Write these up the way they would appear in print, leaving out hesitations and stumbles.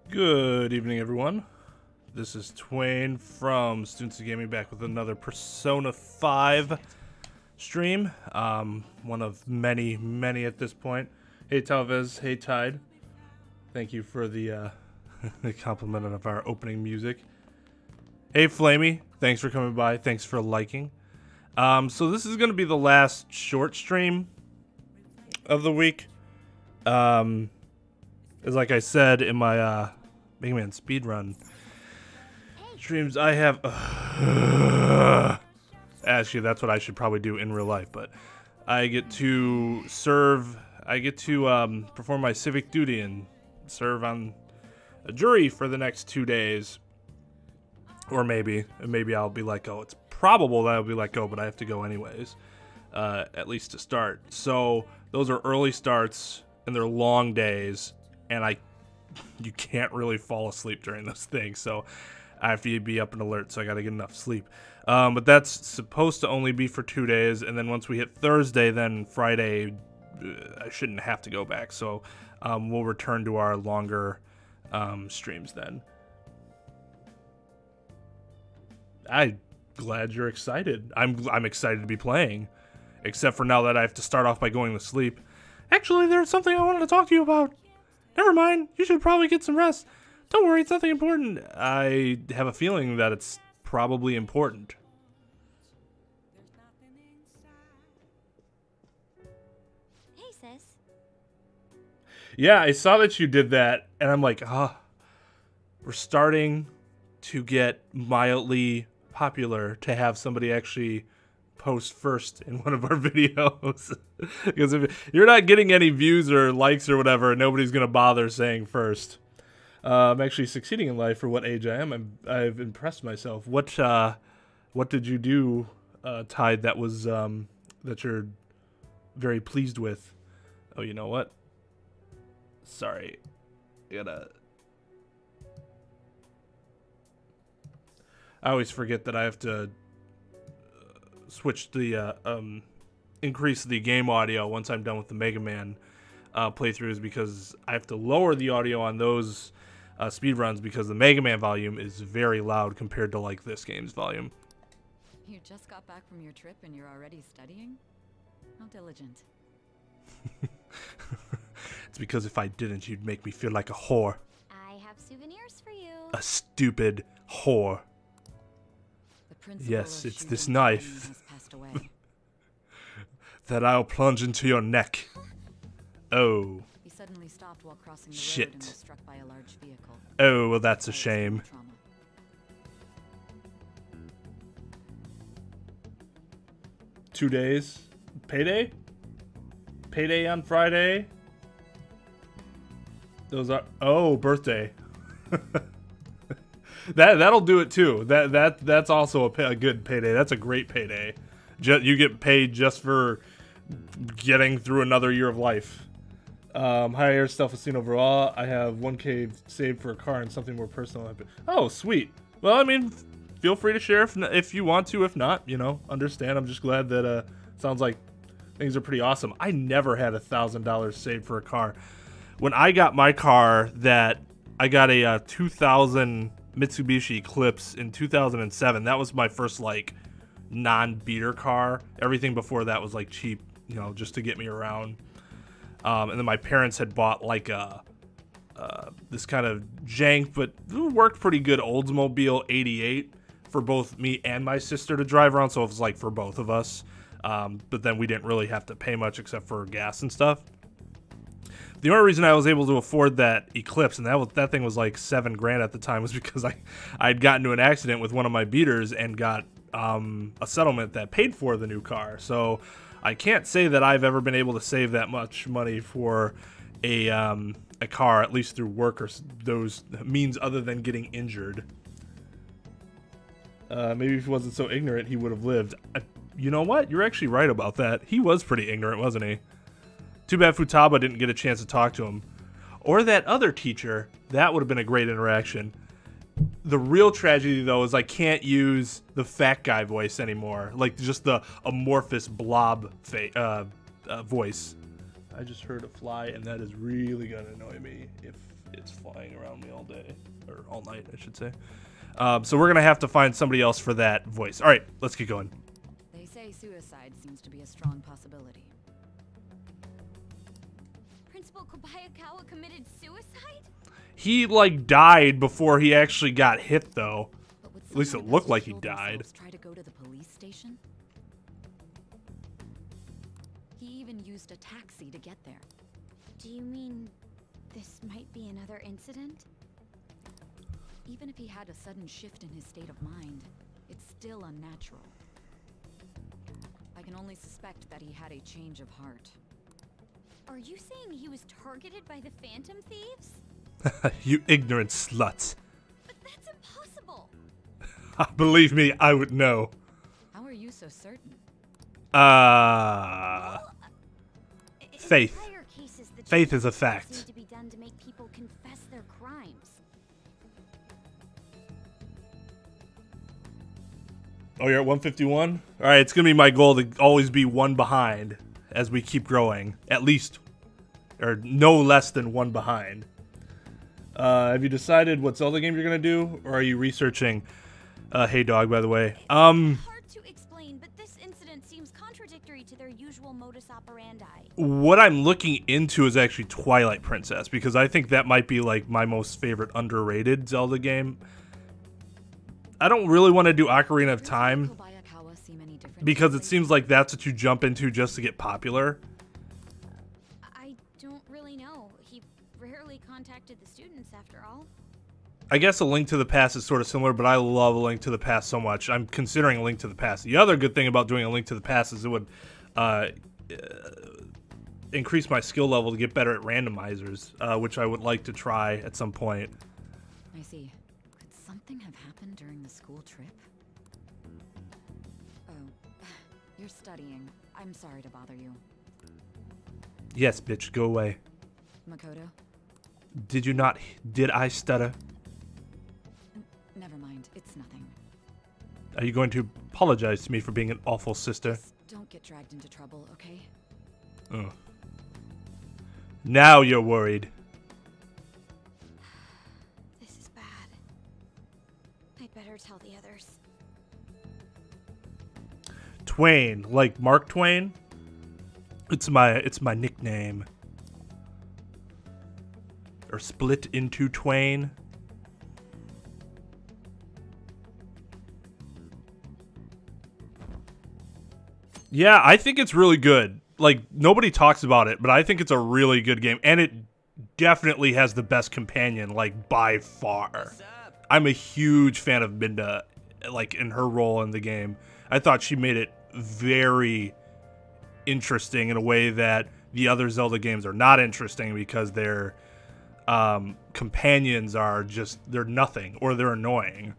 Good evening, everyone. This is Twain from Students of Gaming, back with another Persona 5 stream. One of many at this point. Hey Tal Vez, hey Tide. Thank you for the the compliment of our opening music. Hey Flamey, thanks for coming by. Thanks for liking. So this is going to be the last short stream of the week. As like I said in my Mega Man speedrun streams, I have actually that's what I should probably do in real life, but I get to perform my civic duty and serve on a jury for the next 2 days, or maybe I'll be let go. It's probable that I'll be let go, but I have to go anyways, at least to start. So those are early starts and they're long days, and you can't really fall asleep during those things, so I have to be up and alert, so I gotta get enough sleep. But that's supposed to only be for 2 days, and then once we hit Thursday, then Friday, I shouldn't have to go back, so we'll return to our longer streams then. I'm glad you're excited. I'm excited to be playing, except for now that I have to start off by going to sleep. Actually, there's something I wanted to talk to you about. Never mind, you should probably get some rest. Don't worry, it's nothing important. I have a feeling that it's probably important. Hey, sis. Yeah, I saw that you did that, and I'm like, we're starting to get mildly popular to have somebody actually post first in one of our videos. Because if you're not getting any views or likes or whatever, nobody's gonna bother saying first. I'm actually succeeding in life for what age I am. I've impressed myself. What did you do, Tide, that was that you're very pleased with? Oh, you know what? Sorry, I always forget that I have to switch the increase the game audio once I'm done with the Mega Man playthroughs, because I have to lower the audio on those speedruns because the Mega Man volume is very loud compared to like this game's volume. You just got back from your trip and you're already studying? How diligent. It's because if I didn't, you'd make me feel like a whore. I have souvenirs for you. A stupid whore. Yes, it's this knife that I'll plunge into your neck. Oh. He suddenly stopped while crossing the Shit. road and was struck by a large vehicle. Oh, well, that's a shame. Trauma. 2 days. Payday? Payday on Friday? Those are... Oh, birthday. That'll do it too. That's also a good payday. That's a great payday. You get paid just for getting through another year of life. Higher self-esteem overall. I have 1K saved for a car and something more personal. Oh, sweet. Well, I mean, feel free to share if you want to. If not, you know, understand. I'm just glad that sounds like things are pretty awesome. I never had $1,000 saved for a car. When I got my car, I got a 2000 Mitsubishi Eclipse in 2007. That was my first like non-beater car. Everything before that was like cheap, you know, just to get me around. And then my parents had bought like this kind of jank but worked pretty good Oldsmobile 88 for both me and my sister to drive around, so it was like for both of us. But then we didn't really have to pay much except for gas and stuff. The only reason I was able to afford that Eclipse, and that thing was like $7 grand at the time, was because I'd gotten into an accident with one of my beaters and got a settlement that paid for the new car. So I can't say that I've ever been able to save that much money for a car, at least through work or those means other than getting injured. Maybe if he wasn't so ignorant, he would have lived. You know what? You're actually right about that. He was pretty ignorant, wasn't he? Too bad Futaba didn't get a chance to talk to him. Or that other teacher. That would have been a great interaction. The real tragedy, though, is I can't use the fat guy voice anymore. Like, just the amorphous blob voice. I just heard a fly, and that is really going to annoy me if It's flying around me all day, or all night, I should say. So we're gonna have to find somebody else for that voice. All right, let's get going. They say suicide seems to be a strong possibility. Principal Kobayakawa committed suicide? He like died before he actually got hit, though. But would At least it someone looked about to like he kill died. themselves try to go to the police station? He even used a taxi to get there. Do you mean this might be another incident? Even if he had a sudden shift in his state of mind, it's still unnatural. I can only suspect that he had a change of heart. Are you saying he was targeted by the Phantom Thieves? You ignorant sluts. But that's impossible! Believe me, I would know. How are you so certain? In Faith. prior cases, the Faith is a justice fact. seemed to be done to make people confess their crimes. Oh, you're at 151? All right, it's going to be my goal to always be one behind as we keep growing. At least, or no less than one behind. Have you decided what Zelda game you're going to do? Or are you researching? Hey, dog, by the way. Hard to explain, but this incident seems contradictory to their usual modus operandi. What I'm looking into is actually Twilight Princess, because I think that might be like my most favorite underrated Zelda game. I don't really want to do Ocarina of Time, Kobayakawa seem any different because to it seems like that's what you jump into just to get popular. I don't really know. He rarely contacted the students after all. I guess A Link to the Past is sort of similar, but I love A Link to the Past so much. I'm considering A Link to the Past. The other good thing about doing A Link to the Past is it would increase my skill level to get better at randomizers, which I would like to try at some point. I see. Could something have happened during the school trip? Oh, you're studying. I'm sorry to bother you. Yes, bitch, go away. Makoto? Did you not? Did I stutter? Never mind. It's nothing. Are you going to apologize to me for being an awful sister? Just don't get dragged into trouble, okay? Oh. Now you're worried. This is bad. I'd better tell the others. Twain, like Mark Twain? It's my nickname. Or split into Twain. Yeah, I think it's really good. Like, nobody talks about it, but I think it's a really good game. And it definitely has the best companion, like, by far. I'm a huge fan of Minda, like, in her role in the game. I thought she made it very interesting in a way that the other Zelda games are not interesting because their companions are just, they're nothing, or they're annoying.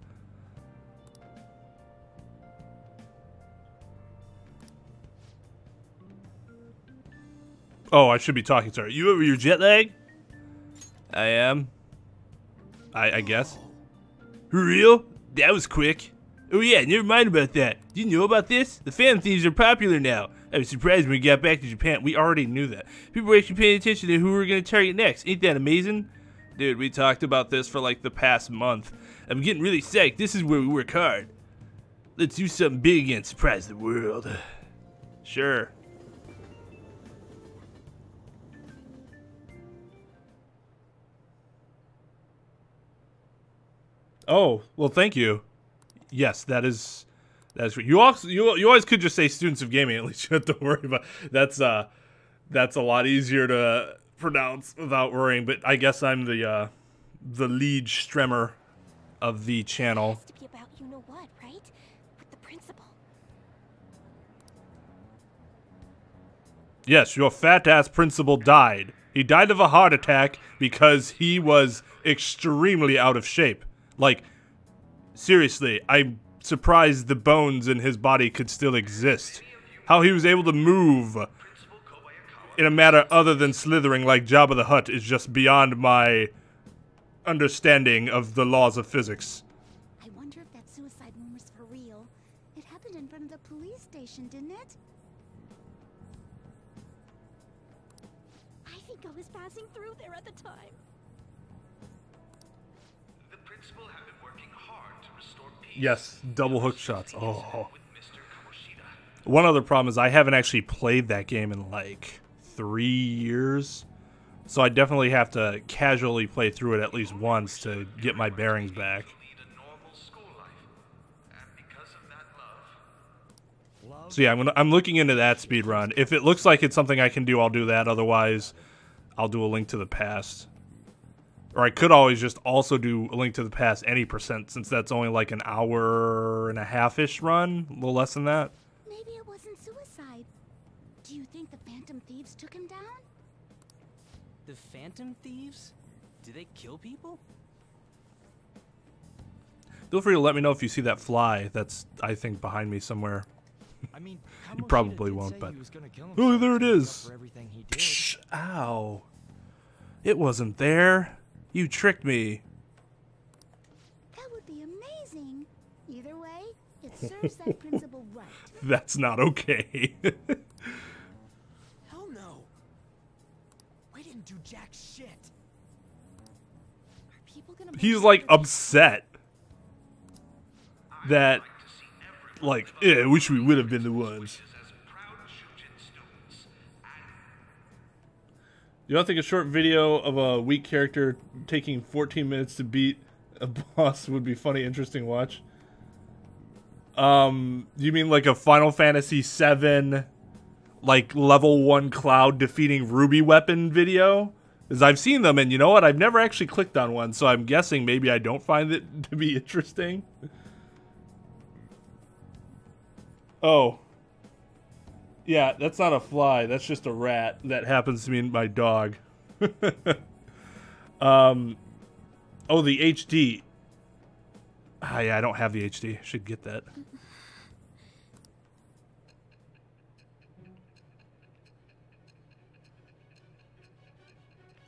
Oh, I should be talking, sorry. You over your jet lag? I am. I guess. For real? That was quick. Oh yeah, never mind about that. Do you know about this? The Phantom Thieves are popular now. I was surprised when we got back to Japan. We already knew that. People were actually paying attention to who we were going to target next. Ain't that amazing? Dude, we talked about this for like the past month. I'm getting really psyched. This is where we work hard. Let's do something big and surprise the world. Sure. Oh, well, thank you. Yes, that's great. You always could just say students of gaming. At least you don't have to worry about. That's a lot easier to pronounce without worrying. But I guess I'm the lead stremmer of the channel. It has to be about you know what, right? With the principal. Yes, your fat ass principal died. He died of a heart attack because he was extremely out of shape. Like, seriously, I'm surprised the bones in his body could still exist. How he was able to move in a manner other than slithering like Jabba the Hutt is just beyond my understanding of the laws of physics. I wonder if that suicide one was for real. It happened in front of the police station, didn't it? I think I was passing through there at the time. Yes, double hook shots. Oh. One other problem is I haven't actually played that game in like 3 years. So I definitely have to casually play through it at least once to get my bearings back. So yeah, I'm looking into that speed run. If it looks like it's something I can do, I'll do that. Otherwise, I'll do A Link to the Past. Or I could always just also do A Link to the Past any percent, since that's only like an hour and a half-ish run, a little less than that. Maybe it wasn't suicide. Do you think the Phantom Thieves took him down? The Phantom Thieves? Do they kill people? Feel free to let me know if you see that fly that's, I think, behind me somewhere. I mean, You probably won't, but... Oh, there it is! Psh, ow. It wasn't there. You tricked me. That would be amazing. Either way, it serves that principle right. That's not okay. Hell no. We didn't do jack shit. Are people gonna He's like upset that, like, I wish we would have been the ones. You don't think a short video of a weak character taking 14 minutes to beat a boss would be funny, interesting watch? You mean like a Final Fantasy VII, like level 1 Cloud defeating Ruby weapon video? Because I've seen them, and you know what? I've never actually clicked on one, so I'm guessing maybe I don't find it to be interesting. Oh. Yeah, that's not a fly. That's just a rat that happens to be my dog. Oh, the HD. Ah, yeah, I don't have the HD. Should get that.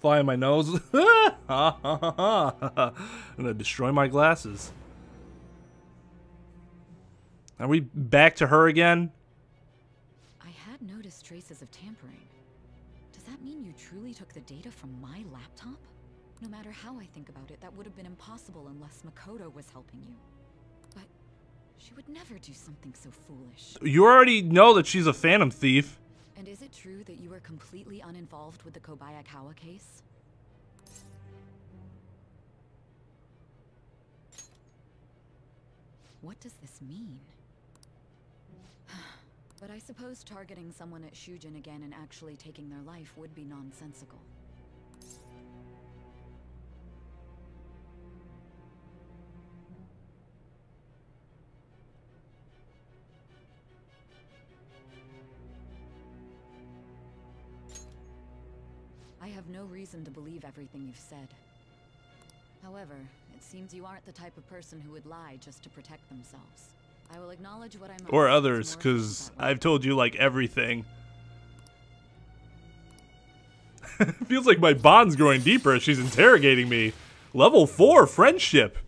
Fly in my nose. I'm gonna destroy my glasses. Are we back to her again? I had noticed traces of tampering. Does that mean you truly took the data from my laptop? No matter how I think about it, that would have been impossible unless Makoto was helping you. But she would never do something so foolish. You already know that she's a Phantom Thief. And is it true that you were completely uninvolved with the Kobayakawa case? What does this mean? But I suppose targeting someone at Shujin again and actually taking their life would be nonsensical. I have no reason to believe everything you've said. However, it seems you aren't the type of person who would lie just to protect themselves. I will acknowledge what I must. Or others, because I've told you, like, everything. Feels like my bond's growing deeper as she's interrogating me. Level 4, friendship.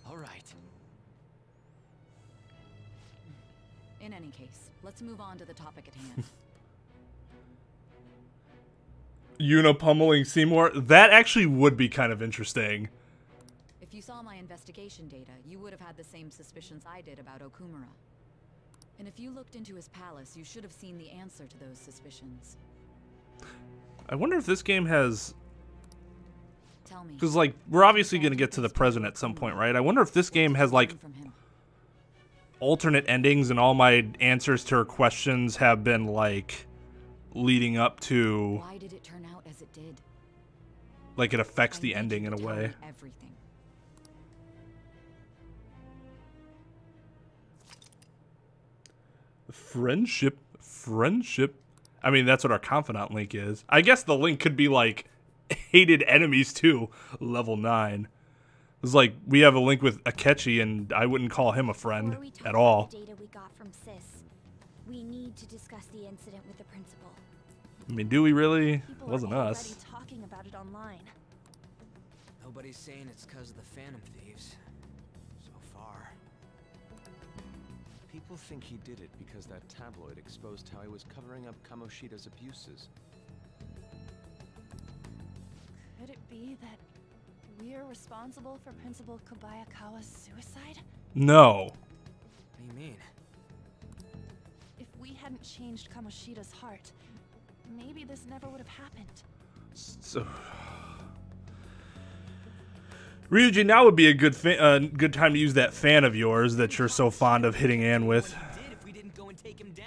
All right. In any case, let's move on to the topic at hand. Yuna pummeling Seymour. That actually would be kind of interesting. If you saw my investigation data, you would have had the same suspicions I did about Okumura. And if you looked into his palace, you should have seen the answer to those suspicions. I wonder if this game has... Tell me. Because, like, we're obviously going to get to the present at some point, right? I wonder if this game has, like, alternate endings and all my answers to her questions have been, like, leading up to... Why did it turn out as it did? Like, it affects the ending in a way. Everything. Friendship. I mean, that's what our confidant link is. I guess the link could be like hated enemies too. Level 9. It's like we have a link with Akechi, and I wouldn't call him a friend at all. The data we got from Sis, we need to discuss the incident with the principal. I mean, do we really? It People wasn't are us. already talking about it online. Nobody's saying it's because of the Phantom Thieves. So far. People think he did it because that tabloid exposed how he was covering up Kamoshida's abuses. Could it be that we're responsible for Principal Kobayakawa's suicide? No. What do you mean? If we hadn't changed Kamoshida's heart, maybe this never would have happened. So, Ryuji, now would be a good good time to use that fan of yours that you're so fond of hitting Anne with. What he did if we didn't go and take him down.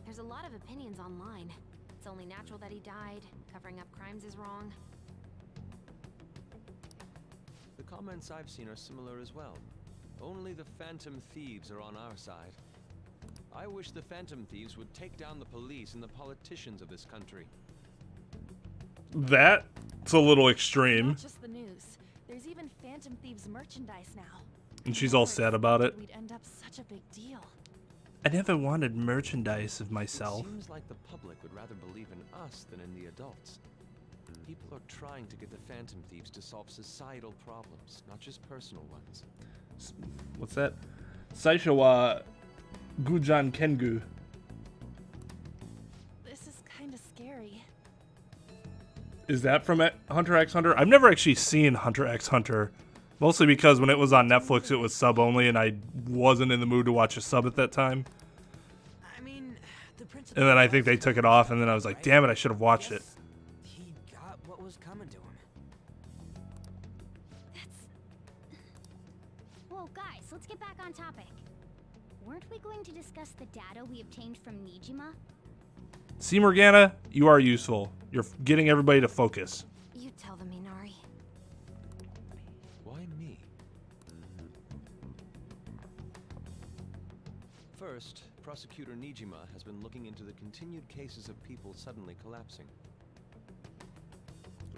There's a lot of opinions online. It's only natural that he died. Covering up crimes is wrong. The comments I've seen are similar as well. Only the Phantom Thieves are on our side. I wish the Phantom Thieves would take down the police and the politicians of this country. That's a little extreme. Not just the news. There's even Phantom Thieves merchandise now. And she's all sad about it. We'd end up such a big deal. I never wanted merchandise of myself. It seems like the public would rather believe in us than in the adults. People are trying to get the Phantom Thieves to solve societal problems, not just personal ones. What's that? Saisho wa Gujan Kengu. This is kind of scary. Is that from Hunter x Hunter? I've never actually seen Hunter x Hunter. Mostly because when it was on Netflix, it was sub only, and I wasn't in the mood to watch a sub at that time. I mean, the principal. And then I think they took it off, and then I was like, damn it, I should have watched it. He got what was coming to him. Whoa, guys, let's get back on topic. Weren't we going to discuss the data we obtained from Nijima? See, Morgana, you are useful. You're getting everybody to focus. You tell them, Minari. Why me? First, Prosecutor Nijima has been looking into the continued cases of people suddenly collapsing.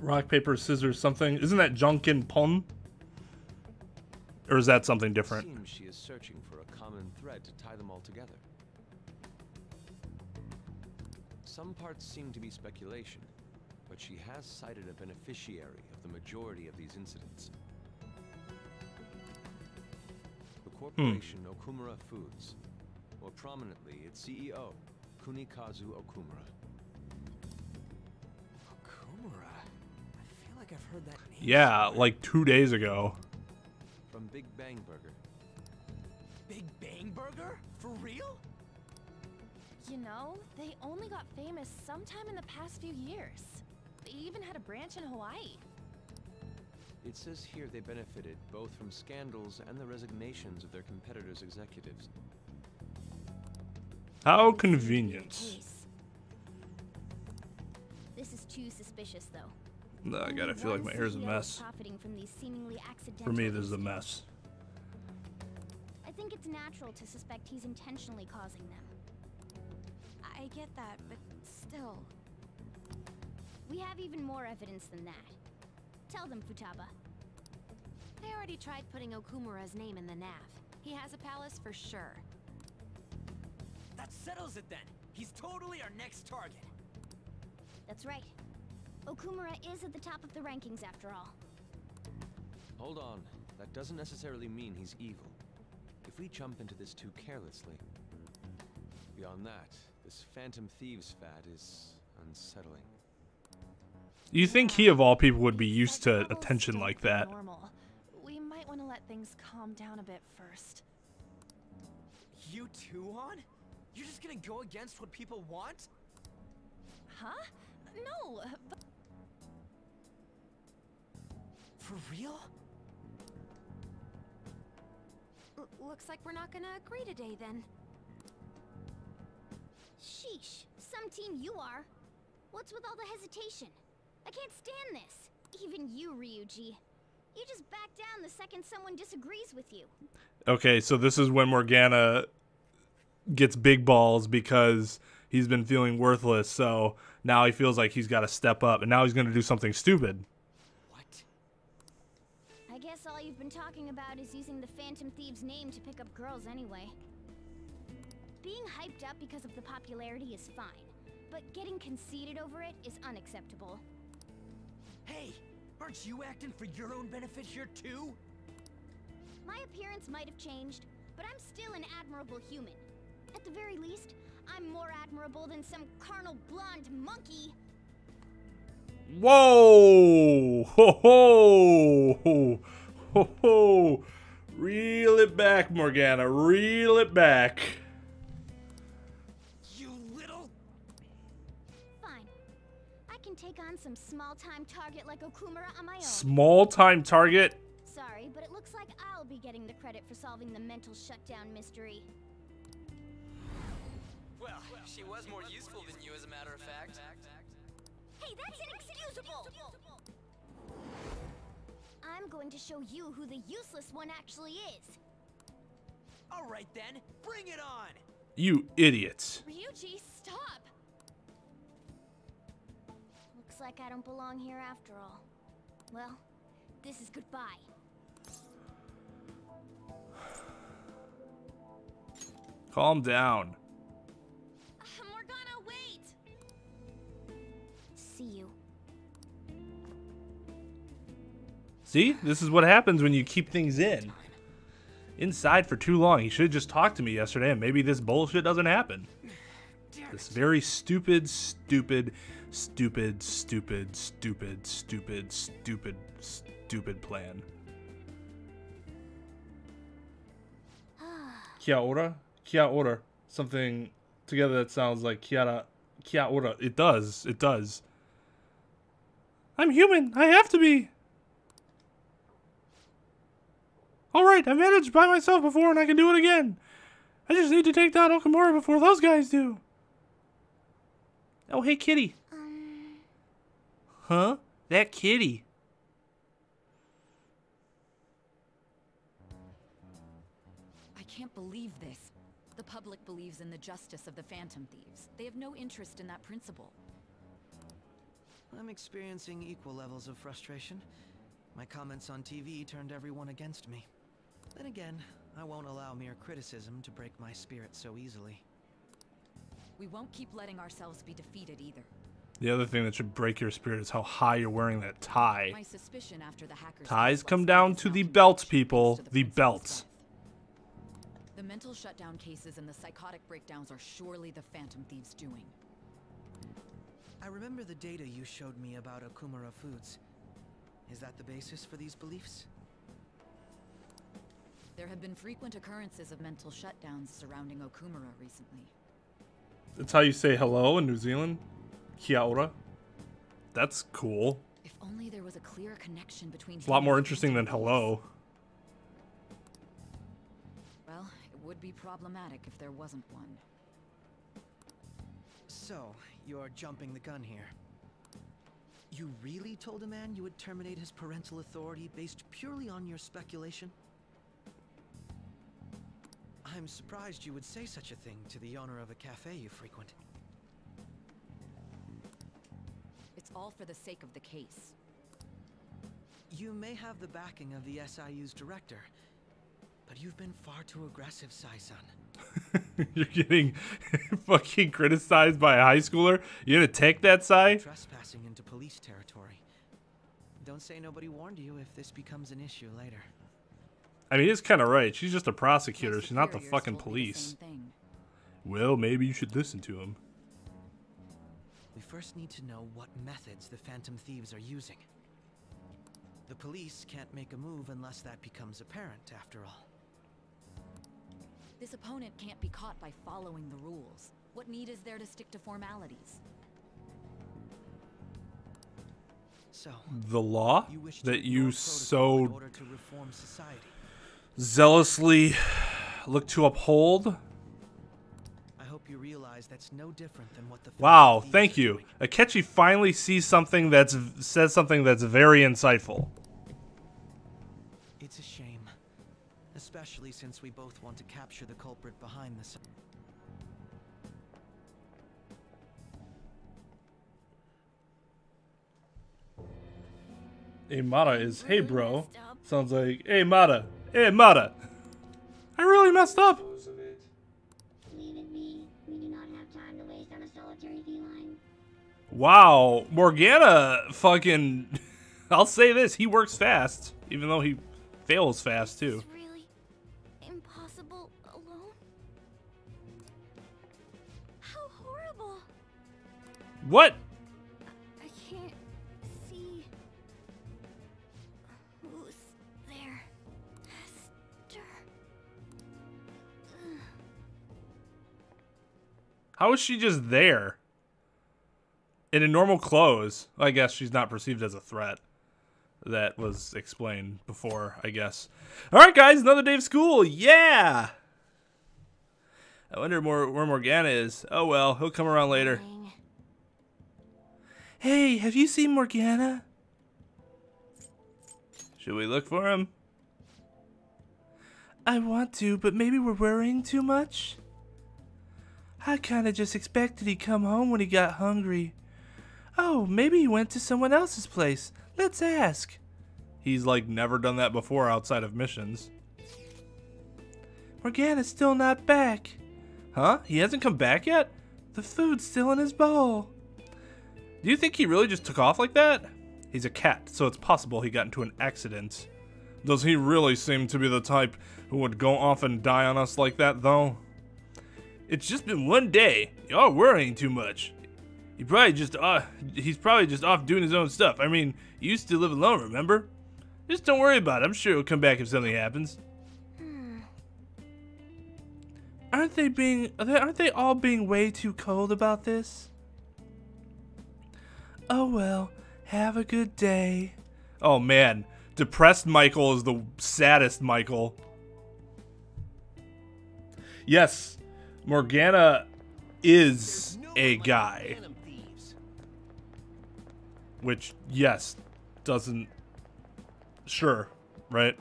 Rock, paper, scissors, something. Isn't that Junkin Pon? Or is that something different? It seems she is searching for a common thread to tie them all together. Some parts seem to be speculation, but she has cited a beneficiary of the majority of these incidents. The corporation Okumura Foods, more prominently its CEO, Kunikazu Okumura. Okumura? I feel like I've heard that name. Yeah, somewhere. like 2 days ago. From Big Bang Burger. Big Bang Burger? For real? You know, they only got famous sometime in the past few years. They even had a branch in Hawaii. It says here they benefited both from scandals and the resignations of their competitors' executives. How convenient. This is too suspicious, though. No, I gotta feel like my hair's a mess. Profiting from these seemingly accidental For me, this is a incidents. mess. I think it's natural to suspect he's intentionally causing them. I get that, but still. We have even more evidence than that. Tell them, Futaba. I already tried putting Okumura's name in the nav. He has a palace for sure. That settles it then. He's totally our next target. That's right. Okumura is at the top of the rankings after all. Hold on, that doesn't necessarily mean he's evil. If we jump into this too carelessly. Beyond that, this Phantom Thieves fad is unsettling. You think he, of all people, would be used to Levels attention don't like feel that? Normal. We might want to let things calm down a bit first. You too, Han? You're just gonna go against what people want? Huh? No, but For real? Looks like we're not gonna agree today, then. Sheesh, some team you are. What's with all the hesitation? I can't stand this. Even you, Ryuji. You just back down the second someone disagrees with you. Okay, so this is when Morgana gets big balls because he's been feeling worthless, so now he feels like he's got to step up, and now he's going to do something stupid. What? I guess all you've been talking about is using the Phantom Thieves' name to pick up girls anyway. Being hyped up because of the popularity is fine, but getting conceited over it is unacceptable. Hey, aren't you acting for your own benefit here too? My appearance might have changed, but I'm still an admirable human. At the very least, I'm more admirable than some carnal blonde monkey. Whoa! Ho ho! Ho ho! Reel it back, Morgana. Reel it back. You little... Fine. I can take on some small-time target like Okumura on my own. Small-time target? Sorry, but it looks like I'll be getting the credit for solving the mental shutdown mystery. Well, she was more useful than you, as a matter of fact. Hey, that's inexcusable! I'm going to show you who the useless one actually is. All right then, bring it on! You idiots. Ryuji, stop! Looks like I don't belong here after all. Well, this is goodbye. Calm down. Morgana, wait! See you. See? This is what happens when you keep things inside for too long. He should have just talked to me yesterday and maybe this bullshit doesn't happen. This very stupid plan. Kia ora? Kia ora. Something together that sounds like kia ora. It does. It does. I'm human. I have to be. Alright, I managed by myself before and I can do it again. I just need to take down Okumura before those guys do. Oh, hey, kitty. Huh? That kitty. I can't believe this. The public believes in the justice of the Phantom Thieves. They have no interest in that principle. I'm experiencing equal levels of frustration. My comments on TV turned everyone against me. Then again, I won't allow mere criticism to break my spirit so easily. We won't keep letting ourselves be defeated either. The other thing that should break your spirit is how high you're wearing that tie. My suspicion after the hackers Ties come down to the belts, people. The belts. The mental shutdown cases and the psychotic breakdowns are surely the Phantom Thieves' doing. I remember the data you showed me about Okumura foods. Is that the basis for these beliefs? There have been frequent occurrences of mental shutdowns surrounding Okumura recently. That's how you say hello in New Zealand? Kia ora. That's cool. If only there was a clear connection between... It's a lot more interesting than hello. Well, it would be problematic if there wasn't one. So, you're jumping the gun here. You really told a man you would terminate his parental authority based purely on your speculation? I'm surprised you would say such a thing to the owner of a cafe you frequent. It's all for the sake of the case. You may have the backing of the SIU's director, but you've been far too aggressive, Sai-san. You're getting fucking criticized by a high schooler? You gonna take that, Sai? Trespassing into police territory. Don't say nobody warned you if this becomes an issue later. I mean, he's kind of right. She's just a prosecutor. My She's not the superiors fucking told me the police. same thing. Well, maybe you should listen to him. We first need to know what methods the Phantom Thieves are using. The police can't make a move unless that becomes apparent, after all. This opponent can't be caught by following the rules. What need is there to stick to formalities? So, The law you wish to that ignore you protocol in so order to reform society. zealously look to uphold. I hope you realize that's no different than what the Wow, Phantom Thieves thank are you. doing. Akechi finally sees something that's says something that's very insightful. It's a shame, especially since we both want to capture the culprit behind this. Hey, Mata is, hey, bro. Sounds like, hey, Mata. Hey, Mata. I really messed up. Leave it be. We do not have time to waste on a solitary feline. Wow, Morgana fucking... I'll say this, he works fast. Even though he fails fast, too. It's really impossible alone. What? I can't see who's there. Esther. How is she just there? In normal clothes. I guess she's not perceived as a threat. That was explained before, I guess. Alright, guys, another day of school. Yeah! I wonder where Morgana is. Oh well, he'll come around later. Hey, have you seen Morgana? Should we look for him? I want to, but maybe we're worrying too much. I kinda just expected he'd come home when he got hungry. Oh, maybe he went to someone else's place. Let's ask. He's like never done that before outside of missions. Morgana's still not back. Huh? He hasn't come back yet? The food's still in his bowl. Do you think he really just took off like that? He's a cat, so it's possible he got into an accident. Does he really seem to be the type who would go off and die on us like that, though? It's just been one day. Y'all worrying too much. He's probably just off doing his own stuff. I mean, he used to live alone, remember? Just don't worry about it. I'm sure he'll come back if something happens. Aren't they all being way too cold about this? Oh well, have a good day. Oh man, depressed Michael is the saddest Michael. Yes, Morgana is a guy. Which, yes, doesn't... Sure, right?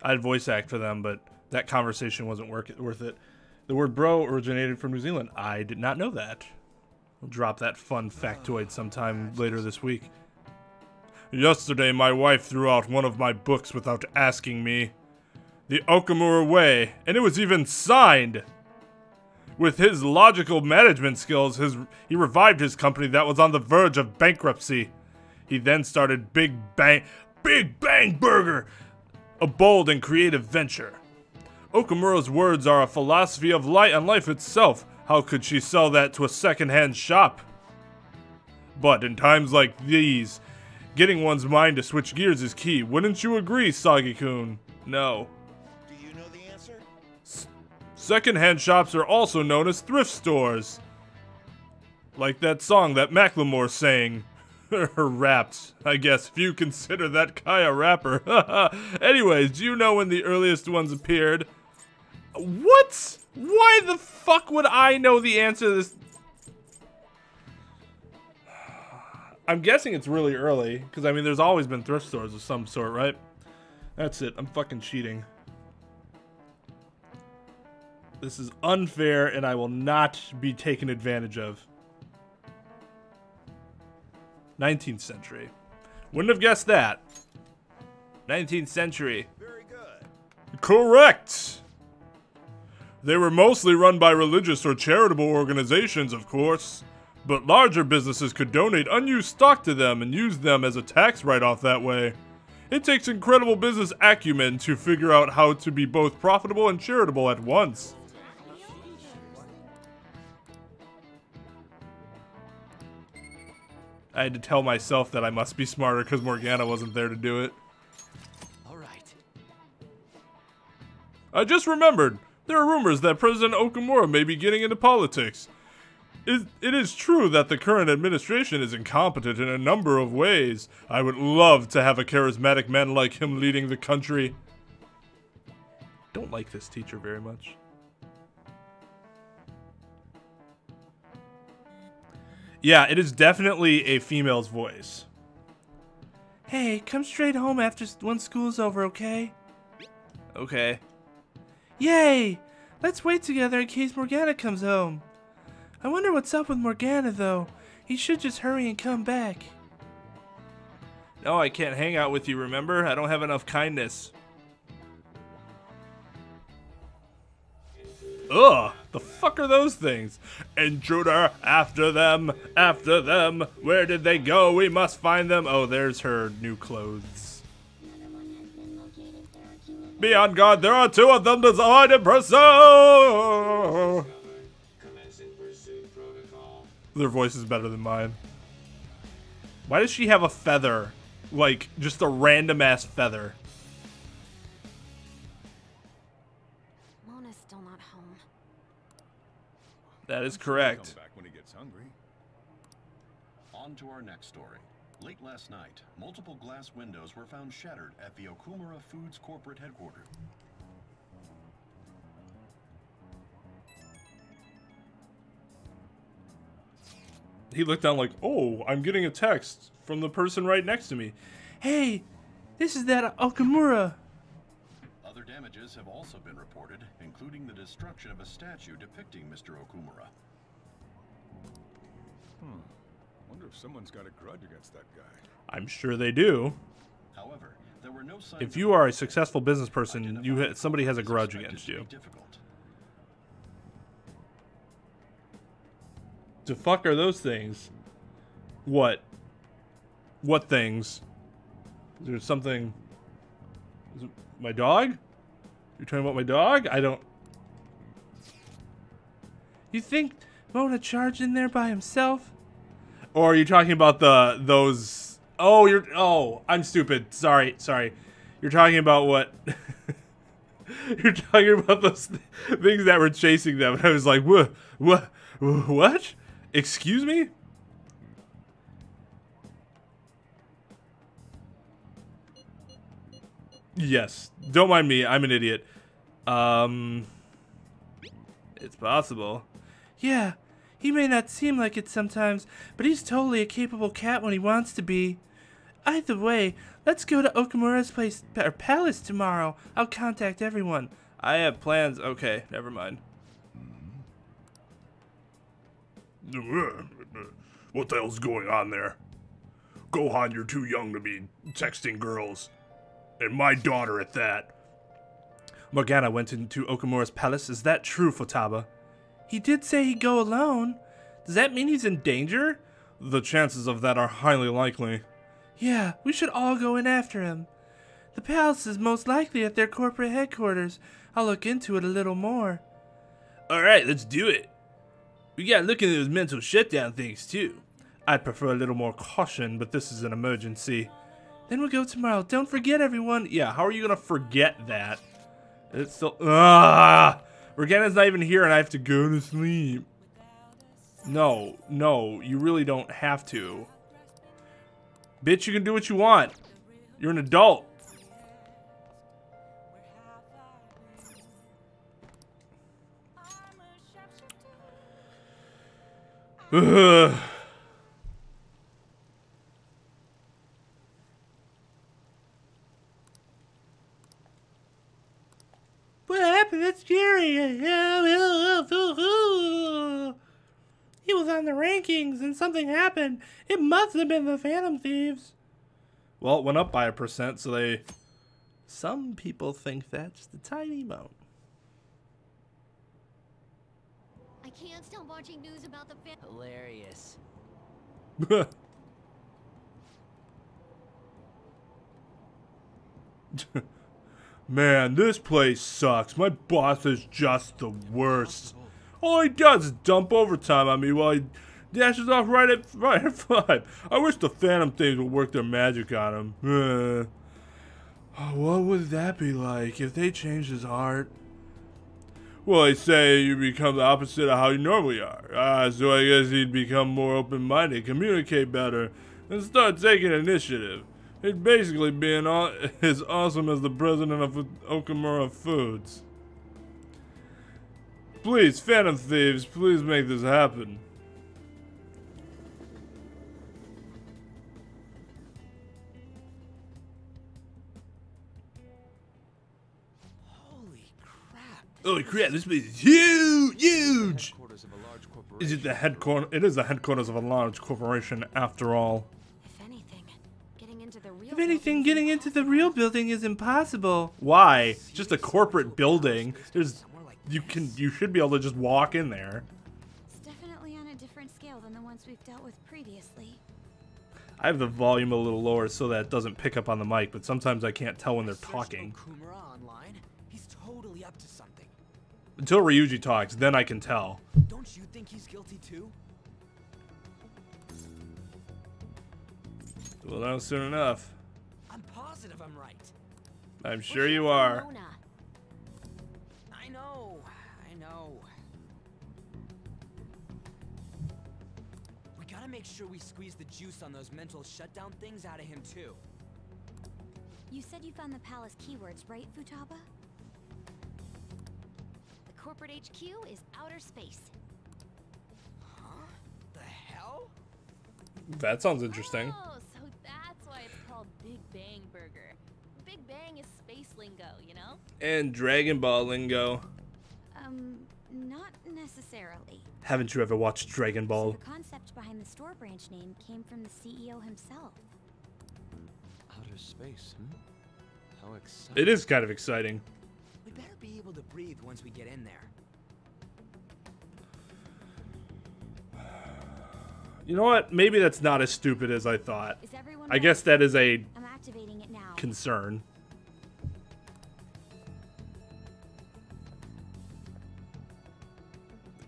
I'd voice act for them, but that conversation wasn't worth it. The word bro originated from New Zealand. I did not know that. I'll drop that fun factoid sometime later this week. Yesterday, my wife threw out one of my books without asking me. The Okamura Way, and it was even signed! With his logical management skills, he revived his company that was on the verge of bankruptcy. He then started Big Bang Burger, a bold and creative venture. Okamura's words are a philosophy of light on life itself. How could she sell that to a second-hand shop? But in times like these, getting one's mind to switch gears is key. Wouldn't you agree, Sagi-kun? No. Do you know the answer? Second-hand shops are also known as thrift stores. Like that song that Macklemore sang. Or rapped, I guess, if you consider that guy a rapper. Anyways, do you know when the earliest ones appeared? What? Why the fuck would I know the answer to this? I'm guessing it's really early, because I mean there's always been thrift stores of some sort, right? That's it, I'm fucking cheating. This is unfair and I will not be taken advantage of. 19th century. Wouldn't have guessed that. 19th century. Very good. Correct! They were mostly run by religious or charitable organizations, of course. But larger businesses could donate unused stock to them and use them as a tax write-off that way. It takes incredible business acumen to figure out how to be both profitable and charitable at once. I had to tell myself that I must be smarter because Morgana wasn't there to do it. All right. I just remembered. There are rumors that President Okamura may be getting into politics. It is true that the current administration is incompetent in a number of ways. I would love to have a charismatic man like him leading the country. Don't like this teacher very much. Yeah, it is definitely a female's voice. Hey, come straight home after once school's over, okay? Okay. Yay! Let's wait together in case Morgana comes home. I wonder what's up with Morgana, though. He should just hurry and come back. No, I can't hang out with you, remember? I don't have enough kindness. Ugh, the fuck are those things? Intruder, after them, where did they go? We must find them. Oh, there's her new clothes. Be on guard. There are 2 of them designed in pursuit. Their voice is better than mine. Why does she have a feather? Like, just a random ass feather. Mona's still not home. That is correct. Come back when he gets hungry. On to our next story. Late last night, multiple glass windows were found shattered at the Okumura Foods corporate headquarters. He looked down like, oh, I'm getting a text from the person right next to me. Hey, this is that Okumura. Other damages have also been reported, including the destruction of a statue depicting Mr. Okumura. Wonder if someone's got a grudge against that guy. I'm sure they do. However, there were no signs If you are a successful business person, somebody has a grudge against you. The fuck are those things? What? What things? Is there something? Is it my dog? You're talking about my dog? I don't. You think Mona charged in there by himself? Or are you talking about those? Oh, I'm stupid. Sorry. You're talking about what? You're talking about those things that were chasing them. And I was like, what? Excuse me? Yes. Don't mind me. I'm an idiot. It's possible. Yeah. He may not seem like it sometimes, but he's totally a capable cat when he wants to be. Either way, let's go to Okumura's palace tomorrow. I'll contact everyone. I have plans. Okay, never mind. What the hell's going on there? Gohan, you're too young to be texting girls. And my daughter at that. Morgana went into Okumura's palace. Is that true, Futaba? He did say he'd go alone. Does that mean he's in danger? The chances of that are highly likely. Yeah, we should all go in after him. The palace is most likely at their corporate headquarters. I'll look into it a little more. Alright, let's do it. We gotta look into those mental shutdown things too. I'd prefer a little more caution, but this is an emergency. Then we'll go tomorrow. Don't forget, everyone. Yeah, how are you gonna forget that? It's still... Morgana's not even here and I have to go to sleep. No, you really don't have to. Bitch, you can do what you want. You're an adult. Ugh. What happened? That's scary. He was on the rankings and something happened. It must have been the Phantom Thieves. Well, it went up by 1%, so they... Some people think that's the tiny amount. I can't stop watching news about the Hilarious. Man, this place sucks. My boss is just the worst. All he does is dump overtime on me while he dashes off right at 5. I wish the Phantom Thieves would work their magic on him. What would that be like if they changed his heart? Well, they say you become the opposite of how you normally are. So I guess he'd become more open-minded, communicate better, and start taking initiative. He'd basically be as awesome as the president of Okumura Foods. Please, Phantom Thieves, please make this happen. Holy crap, this place is huge! Is it the headquarters? It is the headquarters of a large corporation after all. If anything, getting into the real building is impossible. Why? It's just a corporate building. You should be able to just walk in there. It's definitely on a different scale than the ones we've dealt with previously. I have the volume a little lower so that it doesn't pick up on the mic, but sometimes I can't tell when they're talking. Okumura online. He's totally up to something. Until Ryuji talks, then I can tell. Don't you think he's guilty too? We'll know soon enough. I'm positive I'm right. I'm sure you are. I know. We gotta make sure we squeeze the juice on those mental shutdown things out of him too. You said you found the palace keywords, right, Futaba? The corporate HQ is outer space. Huh? The hell? That sounds interesting. Oh, so that's why it's called Big Bang Burger. Big Bang is space lingo, you know? And Dragon Ball lingo. Not necessarily. Haven't you ever watched Dragon Ball? So the concept behind the store branch name came from the CEO himself. Outer space, How exciting. It is kind of exciting. We better be able to breathe once we get in there. You know what? Maybe that's not as stupid as I thought. Is everyone I guess that is a I'm activating it now. concern.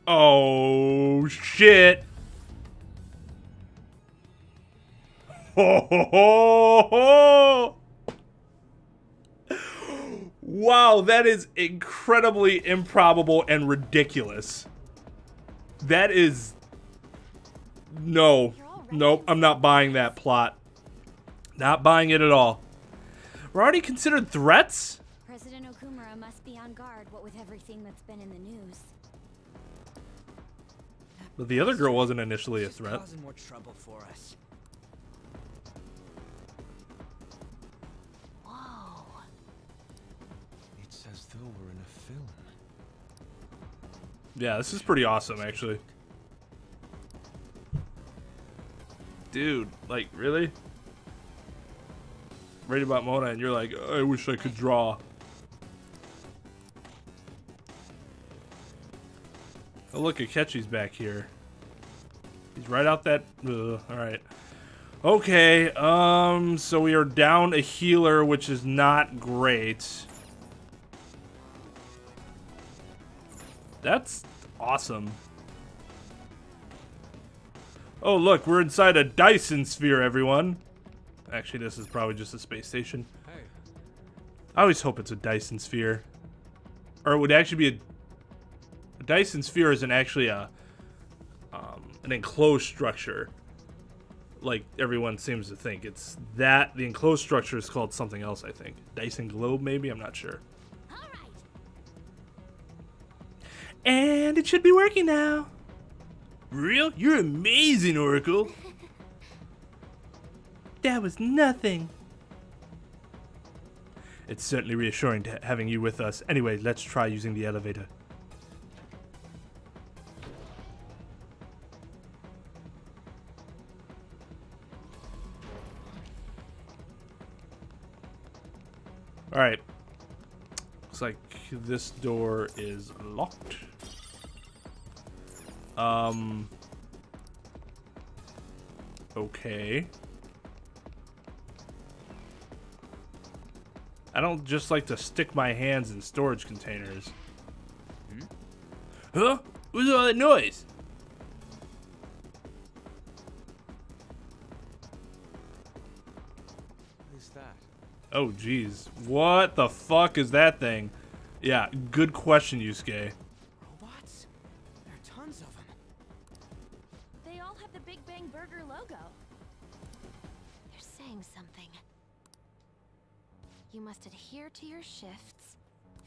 Oh, shit. Ho, ho, ho, ho. Wow, that is incredibly improbable and ridiculous. That is... No. Nope, I'm not buying that plot. Not buying it at all. We're already considered threats? President Okumura must be on guard, what with everything that's been in the news. But the other girl wasn't initially a threat. Causing more trouble for us. Whoa. It's as though we're in a film. Yeah, this is pretty awesome, actually. Dude, like, really? Read about Mona and you're like, I wish I could draw. Oh, look, Akechi's back here. He's right out that... Alright. Okay, so we are down a healer, which is not great. That's awesome. Oh, look, we're inside a Dyson sphere, everyone. Actually, this is probably just a space station. Hey. I always hope it's a Dyson sphere. Or it would actually be a Dyson sphere isn't actually a an enclosed structure, like everyone seems to think. It's that the enclosed structure is called something else, I think. Dyson globe, maybe? I'm not sure. All right. And it should be working now. Real? You're amazing, Oracle. That was nothing. It's certainly reassuring to having you with us. Anyway, let's try using the elevator. Alright. Looks like this door is locked. Okay. I don't just like to stick my hands in storage containers. Huh? What's all that noise? What is that? Oh, geez. What the fuck is that thing? Yeah, good question, Yusuke. Robots? There are tons of them. They all have the Big Bang Burger logo. They're saying something. You must adhere to your shifts.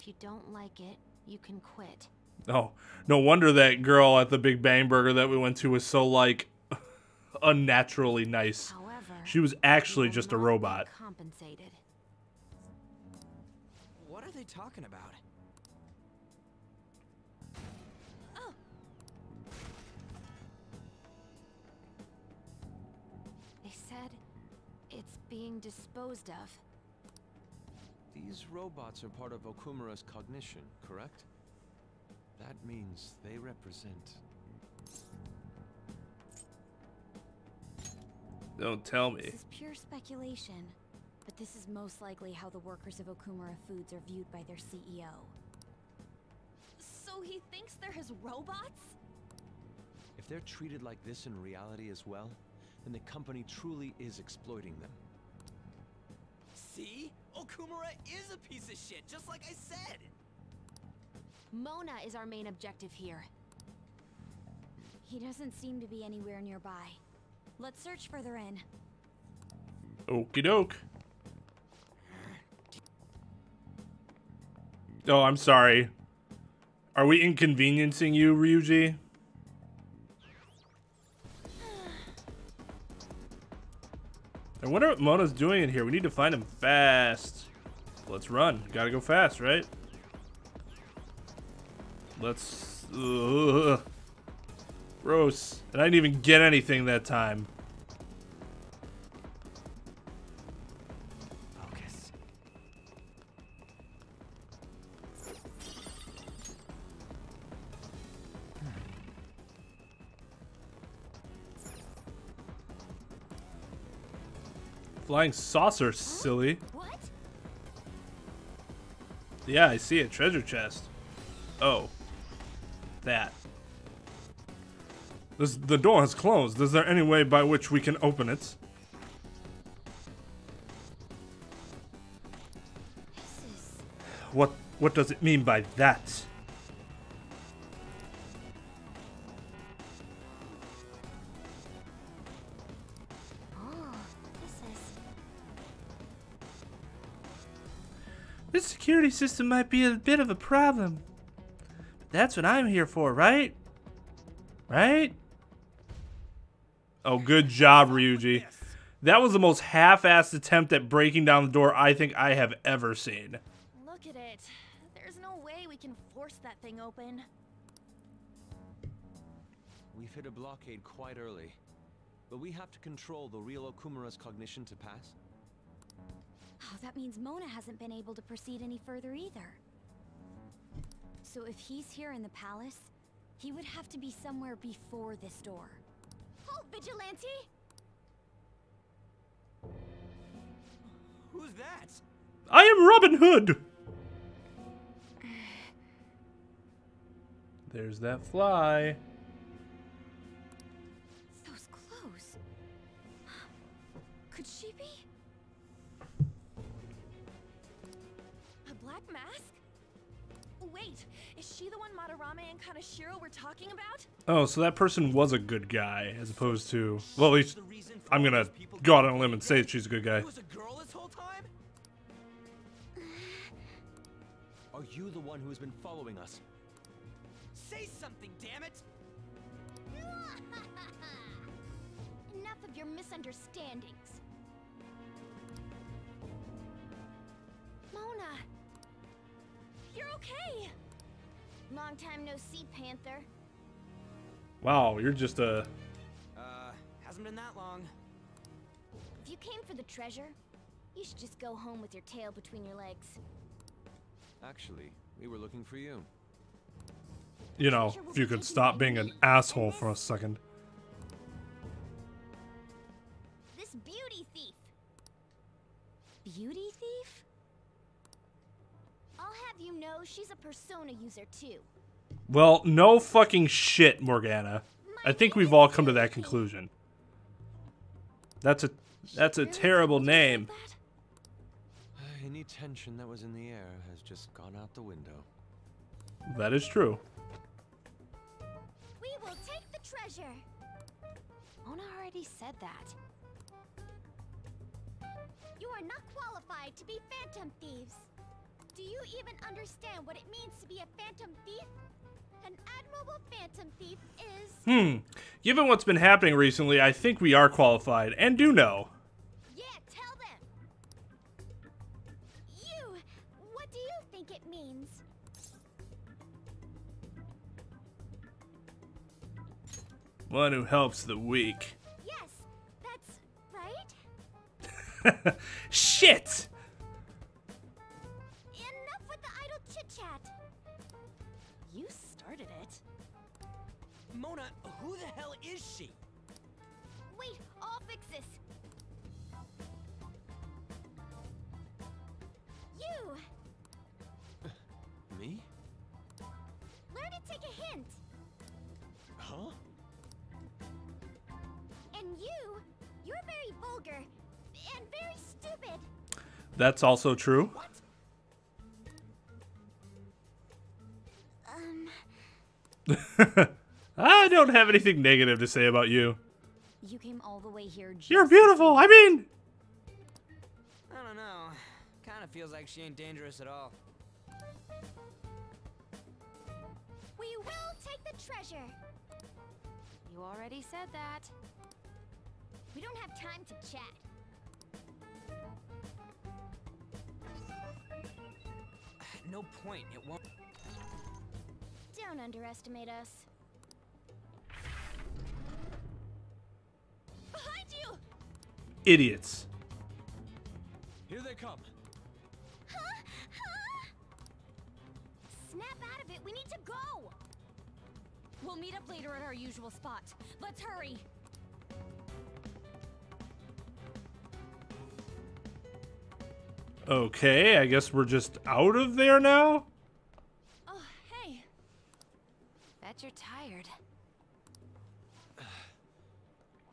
If you don't like it, you can quit. Oh, no wonder that girl at the Big Bang Burger that we went to was so, like, unnaturally nice. However, She was actually you will just a not be robot. Compensated. What are they talking about? Oh, They said it's being disposed of. These robots are part of Okumura's cognition, correct? That means they represent... Don't tell me. This is pure speculation, but this is most likely how the workers of Okumura Foods are viewed by their CEO. So he thinks they're his robots? If they're treated like this in reality as well, then the company truly is exploiting them. See? Okumura is a piece of shit, just like I said! Mona is our main objective here. He doesn't seem to be anywhere nearby. Let's search further in. Okie doke. Oh, I'm sorry. Are we inconveniencing you, Ryuji? I wonder what Mona's doing in here. We need to find him fast. Let's run. Gotta go fast, right? Let's... Ugh. Gross. And I didn't even get anything that time. Focus. Flying saucer, silly. What? Yeah, I see it. Treasure chest. Oh. That. The door has closed. Is there any way by which we can open it? What does it mean by that? This security system might be a bit of a problem. But that's what I'm here for, right? Right? Oh, good job, Ryuji. That was the most half-assed attempt at breaking down the door I think I have ever seen. Look at it. There's no way we can force that thing open. We've hit a blockade quite early, but we have to control the real Okumura's cognition to pass. Oh, that means Mona hasn't been able to proceed any further either. So if he's here in the palace, he would have to be somewhere before this door. Hold, Vigilante! Who's that? I am Robin Hood! There's that fly. Those clothes. Could she be? A black mask? Wait, is she the one Madarame and Kaneshiro were talking about? Oh, so that person was a good guy, as opposed to... Well, at least I'm gonna go out on a limb and say she's a good guy. It was a girl this whole time? Are you the one who has been following us? Say something, damn it! Enough of your misunderstandings. Mona! You're okay! Long time no see, Panther. Wow, you're just a... Hasn't been that long. If you came for the treasure, you should just go home with your tail between your legs. Actually, we were looking for you. You know, if you could stop being an asshole for a second. This beauty thief. Beauty thief? I'll have you know she's a persona user too. Well, no fucking shit, Morgana. I think we've all come to that conclusion. That's a terrible name. Any tension that was in the air has just gone out the window. That is true. We will take the treasure. Mona already said that. You are not qualified to be phantom thieves. Do you even understand what it means to be a phantom thief? An admirable phantom thief is... Given what's been happening recently, I think we are qualified, and do know. Yeah, tell them. You, what do you think it means? One who helps the weak. Yes, that's right. Shit! Enough with the idle chit-chat. You started it. Mona, who the hell is she? Wait, I'll fix this. That's also true. I don't have anything negative to say about you. You came all the way here just You're beautiful. I mean, I don't know. Kind of feels like she ain't dangerous at all. We will take the treasure. You already said that. We don't have time to chat. No point. It won't. Don't underestimate us. Behind you! idiots. Here they come. Snap out of it. We need to go. We'll meet up later at our usual spot. Let's hurry. Okay, I guess we're just out of there now? Oh, hey. Bet you're tired.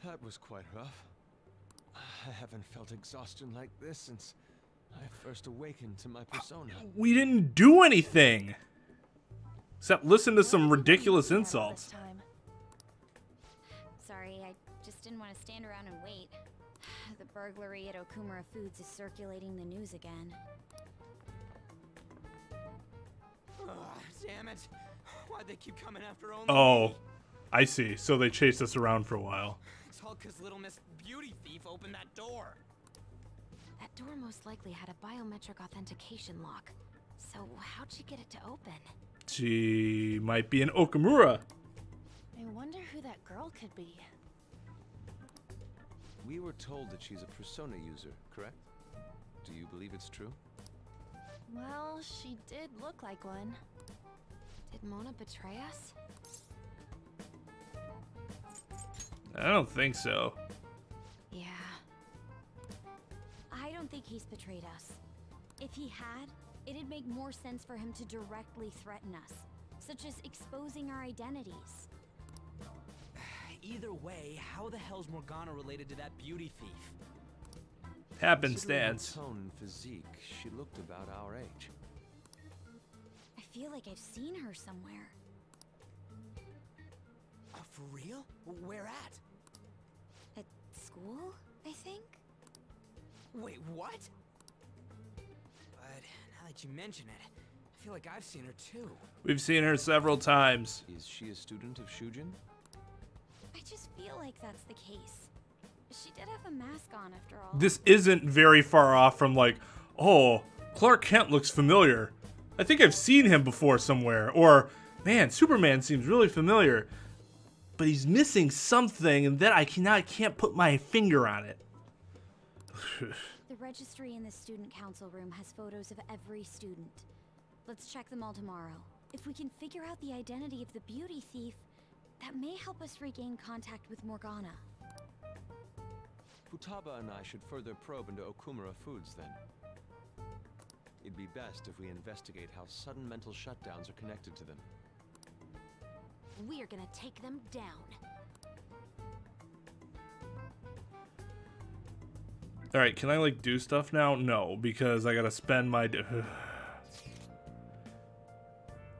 That was quite rough. I haven't felt exhaustion like this since I first awakened to my persona. We didn't do anything! Except listen to some ridiculous insults. Sorry, I just didn't want to stand around and wait. The burglary at Okumura Foods is circulating the news again. Damn it. Why'd they keep coming after only Oh, me? I see. So they chased us around for a while. It's all because Little Miss Beauty Thief opened that door. That door most likely had a biometric authentication lock. So how'd she get it to open? She might be an Okumura. I wonder who that girl could be. We were told that she's a persona user, correct? Do you believe it's true? Well, she did look like one. Did Mona betray us? I don't think so. Yeah. I don't think he's betrayed us. If he had, it'd make more sense for him to directly threaten us, such as exposing our identities. Either way, how the hell's Morgana related to that beauty thief? Happenstance. Considering her tone and physique, she looked about our age. I feel like I've seen her somewhere. For real? Where at? At school, I think? Wait, what? But now that you mention it, I feel like I've seen her too. We've seen her several times. Is she a student of Shujin? I just feel like that's the case. She did have a mask on after all. This isn't very far off from like, oh, Clark Kent looks familiar. I think I've seen him before somewhere. Or, man, Superman seems really familiar. But he's missing something and that I can't put my finger on it. The registry in the student council room has photos of every student. Let's check them all tomorrow. If we can figure out the identity of the beauty thief, that may help us regain contact with Morgana. Futaba and I should further probe into Okumura Foods then. It'd be best if we investigate how sudden mental shutdowns are connected to them. We're gonna take them down. Alright, can I like do stuff now? No, because I gotta spend my...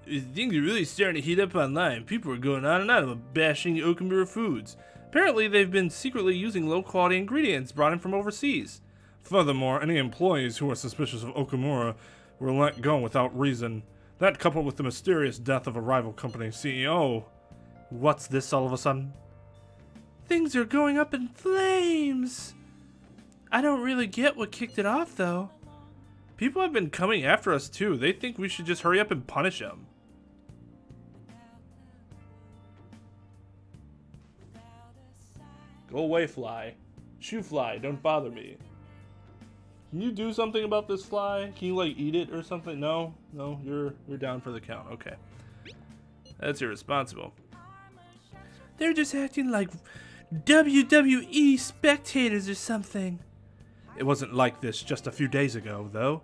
Things are really starting to heat up online. People are going on and on about bashing Okumura Foods. Apparently, they've been secretly using low-quality ingredients brought in from overseas. Furthermore, any employees who are suspicious of Okumura were let go without reason. That, coupled with the mysterious death of a rival company CEO. What's this all of a sudden? Things are going up in flames. I don't really get what kicked it off, though. People have been coming after us, too. They think we should just hurry up and punish them. Go away, fly. Shoo fly, don't bother me. Can you do something about this fly? Can you, like, eat it or something? No? No? You're down for the count. Okay. That's irresponsible. They're just acting like WWE spectators or something. It wasn't like this just a few days ago, though.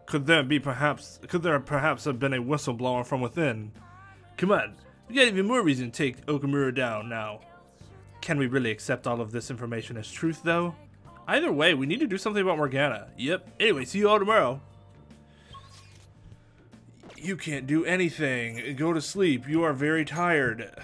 Could there perhaps have been a whistleblower from within? Come on, we got even more reason to take Okumura down now. Can we really accept all of this information as truth, though? Either way, we need to do something about Morgana. Yep. Anyway, see you all tomorrow. You can't do anything. Go to sleep. You are very tired.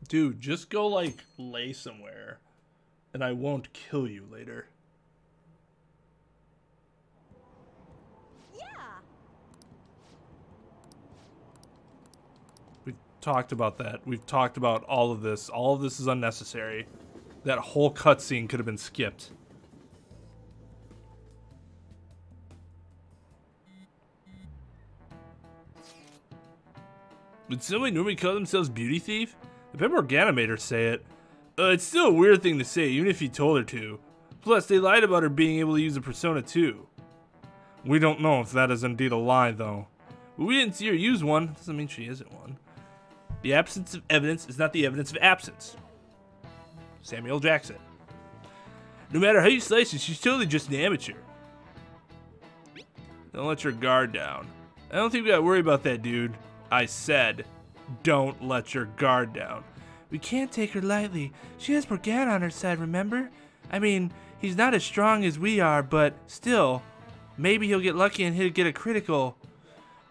Dude, just go, like, lay somewhere, and I won't kill you later. Yeah. We've talked about that. We've talked about all of this. All of this is unnecessary. That whole cutscene could have been skipped. Would somebody normally call themselves Beauty Thief? I bet Morgana made her say it. It's still a weird thing to say, even if you told her to. Plus, they lied about her being able to use a persona too. We don't know if that is indeed a lie, though. But we didn't see her use one. Doesn't mean she isn't one. The absence of evidence is not the evidence of absence. Samuel Jackson. No matter how you slice it, she's totally just an amateur. Don't let your guard down. I don't think we gotta worry about that, dude. I said, don't let your guard down. We can't take her lightly. She has Morgana on her side, remember? I mean, he's not as strong as we are, but still, maybe he'll get lucky and he'll get a critical.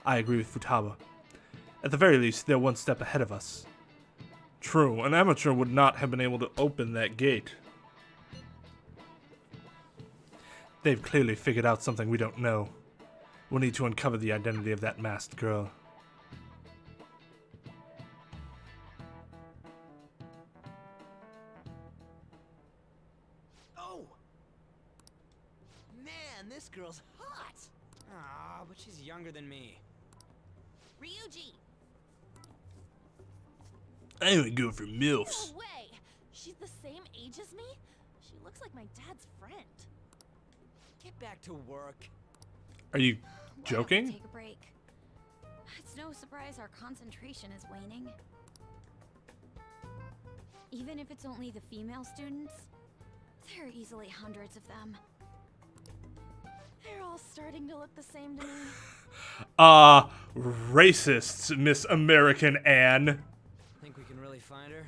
I agree with Futaba. At the very least, they're one step ahead of us. True, an amateur would not have been able to open that gate. They've clearly figured out something we don't know. We'll need to uncover the identity of that masked girl. This girl's hot! Aw, but she's younger than me. Ryuji! I would go for MILFs. No way! She's the same age as me? She looks like my dad's friend. Get back to work. Are you joking? Take a break. It's no surprise our concentration is waning. Even if it's only the female students, there are easily hundreds of them. They're all starting to look the same to me. Racists, Miss American Anne. Think we can really find her?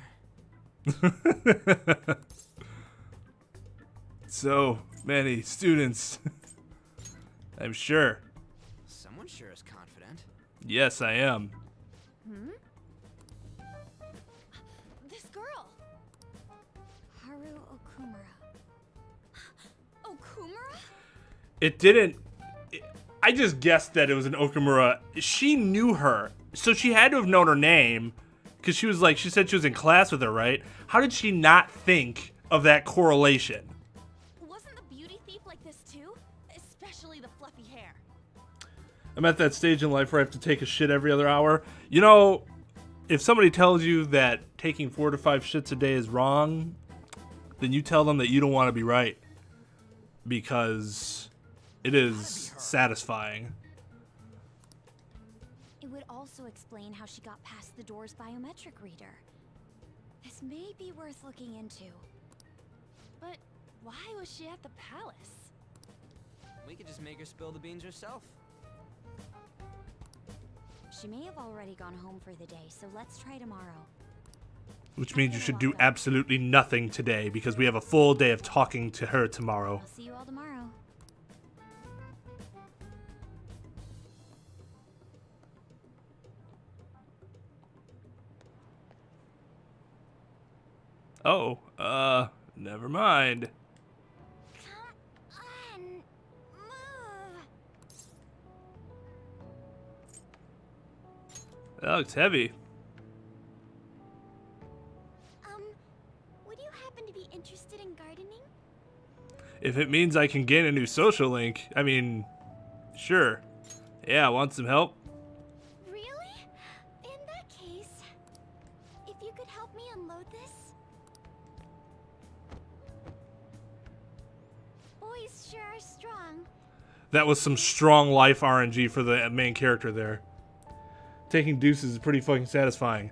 So many students. I'm sure. Someone sure is confident. Yes, I am. Hmm? This girl! Haru Okumura. Okumura? It didn't... I just guessed that it was an Okumura. She knew her, so she had to have known her name, because she was like, she said she was in class with her, right? How did she not think of that correlation? Wasn't the beauty thief like this too? Especially the fluffy hair. I'm at that stage in life where I have to take a shit every other hour. You know, if somebody tells you that taking 4 to 5 shits a day is wrong, then you tell them that you don't want to be right. Because it is satisfying. It would also explain how she got past the door's biometric reader. This may be worth looking into. But why was she at the palace? We could just make her spill the beans herself. She may have already gone home for the day, so let's try tomorrow. Which means you should do absolutely nothing today, because we have a full day of talking to her tomorrow. I'll see you all tomorrow. Oh, never mind. Come on, move. That looks heavy. Would you happen to be interested in gardening? If it means I can gain a new social link, I mean, sure. Yeah, want some help? Really? In that case, if you could help me unload this. Boys sure are strong. That was some strong life RNG for the main character there. taking deuces is pretty fucking satisfying.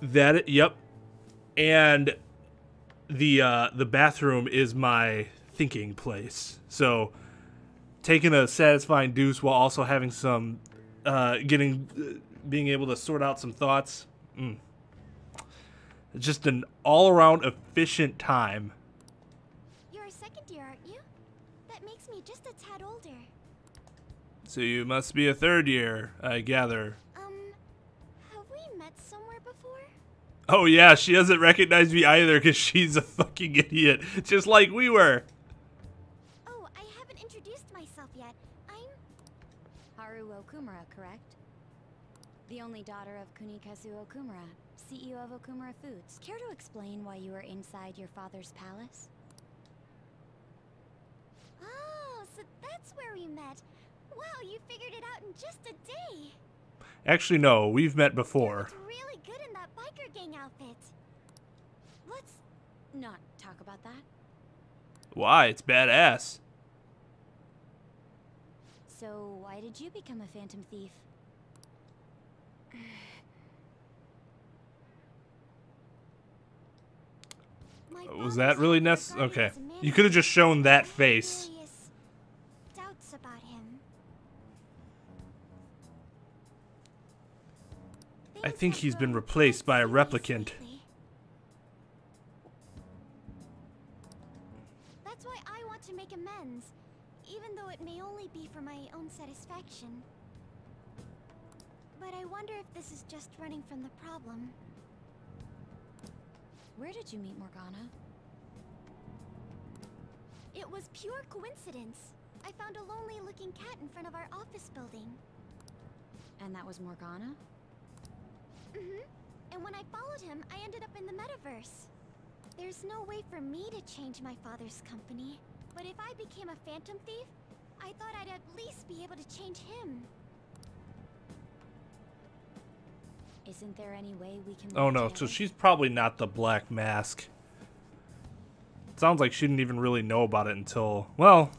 Yep. And the bathroom is my thinking place. So taking a satisfying deuce while also having some being able to sort out some thoughts. Just an all-around efficient time. You're a second year, aren't you? That makes me just a tad older. So you must be a third year, I gather. Have we met somewhere before? Oh yeah, she doesn't recognize me either because she's a fucking idiot, just like we were. Oh, I haven't introduced myself yet. I'm Haru Okumura, correct? The only daughter of Kunikazu Okumura, CEO of Okumura Foods. Care to explain why you were inside your father's palace? Oh, so that's where we met. Wow, you figured it out in just a day. Actually, no, we've met before. You looked really good in that biker gang outfit. Let's not talk about that. Why? It's badass. So, why did you become a phantom thief? Was that really necessary? Okay. You could have just shown that face. Doubts about him. I think he's been replaced by a replicant. That's why I want to make amends, even though it may only be for my own satisfaction. But I wonder if this is just running from the problem. Where did you meet Morgana? It was pure coincidence. I found a lonely-looking cat in front of our office building. And that was Morgana? And when I followed him, I ended up in the metaverse. There's no way for me to change my father's company. But if I became a phantom thief, I thought I'd at least be able to change him. Isn't there any way we can... Oh no, so she's probably not the Black Mask. Sounds like she didn't even really know about it until... Well,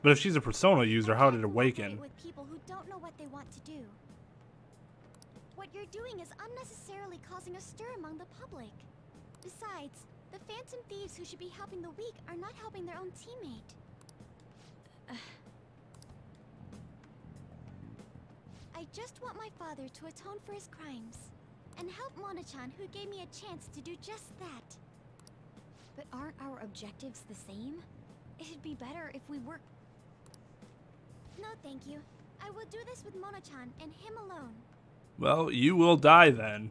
but if she's a Persona user, how did it awaken? With people who don't know what they want to do. What you're doing is unnecessarily causing a stir among the public. Besides, the phantom thieves who should be helping the weak are not helping their own teammate. I just want my father to atone for his crimes, and help Mona-chan, who gave me a chance to do just that. But aren't our objectives the same? It'd be better if we were... No, thank you. I will do this with Mona-chan and him alone. Well, you will die then.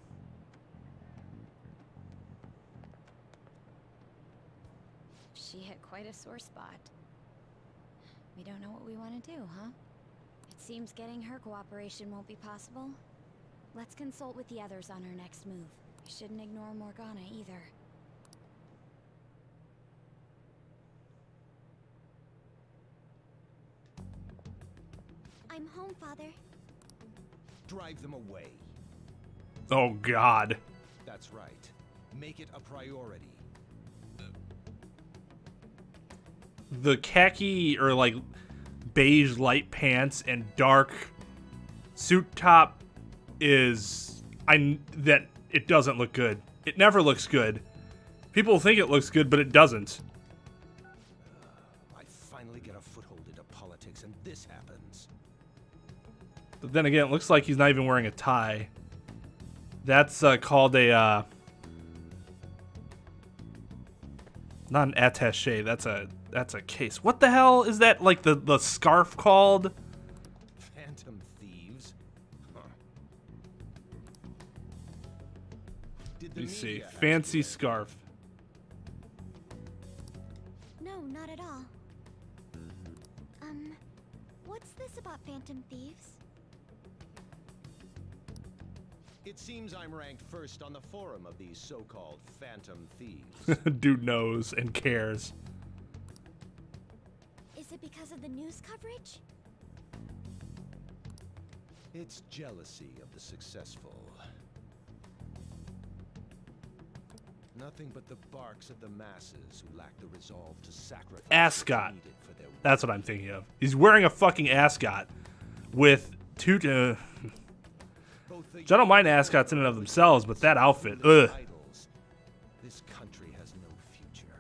She hit quite a sore spot. We don't know what we want to do, huh? It seems getting her cooperation won't be possible. Let's consult with the others on her next move. We shouldn't ignore Morgana either. I'm home, Father. Drive them away. Oh God. That's right. Make it a priority. The khaki or like beige light pants and dark suit top is that it doesn't look good. It never looks good. People think it looks good, but it doesn't. I finally get a foothold into politics and this happens. But then again, it looks like he's not even wearing a tie. That's called a not an attaché. That's a case. What the hell is that? Like the scarf called? Phantom thieves? Huh. Did the You see, media fancy ask you scarf. No, not at all. What's this about phantom thieves? It seems I'm ranked first on the forum of these so-called phantom thieves. Dude knows and cares. Is it because of the news coverage? It's jealousy of the successful. Nothing but the barks of the masses who lack the resolve to sacrifice Ascot. what's needed for their That's what I'm thinking of. He's wearing a fucking ascot with two. Which I don't mind ascots in and of themselves, but that outfit, ugh. This country has no future.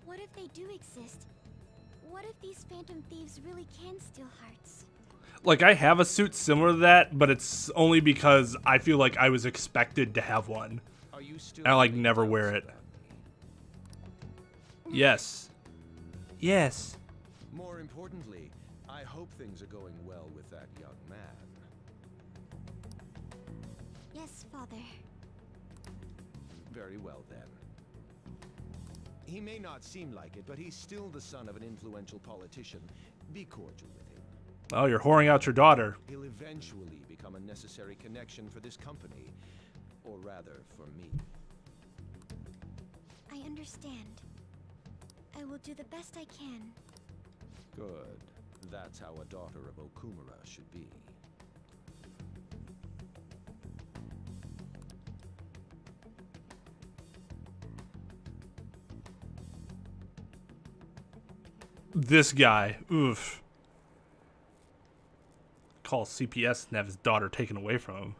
What if they do exist? What if these phantom thieves really can steal hearts? Like, I have a suit similar to that, but it's only because I feel like I was expected to have one. And I, like, never wear it. Yes. Yes. More importantly, I hope things are going well with that young man. Yes, Father. Very well, then. He may not seem like it, but he's still the son of an influential politician. Be cordial with him. Oh, you're whoring out your daughter. He'll eventually become a necessary connection for this company. Or rather, for me. I understand. I will do the best I can. Good. That's how a daughter of Okumura should be. This guy, oof. Call CPS and have his daughter taken away from him.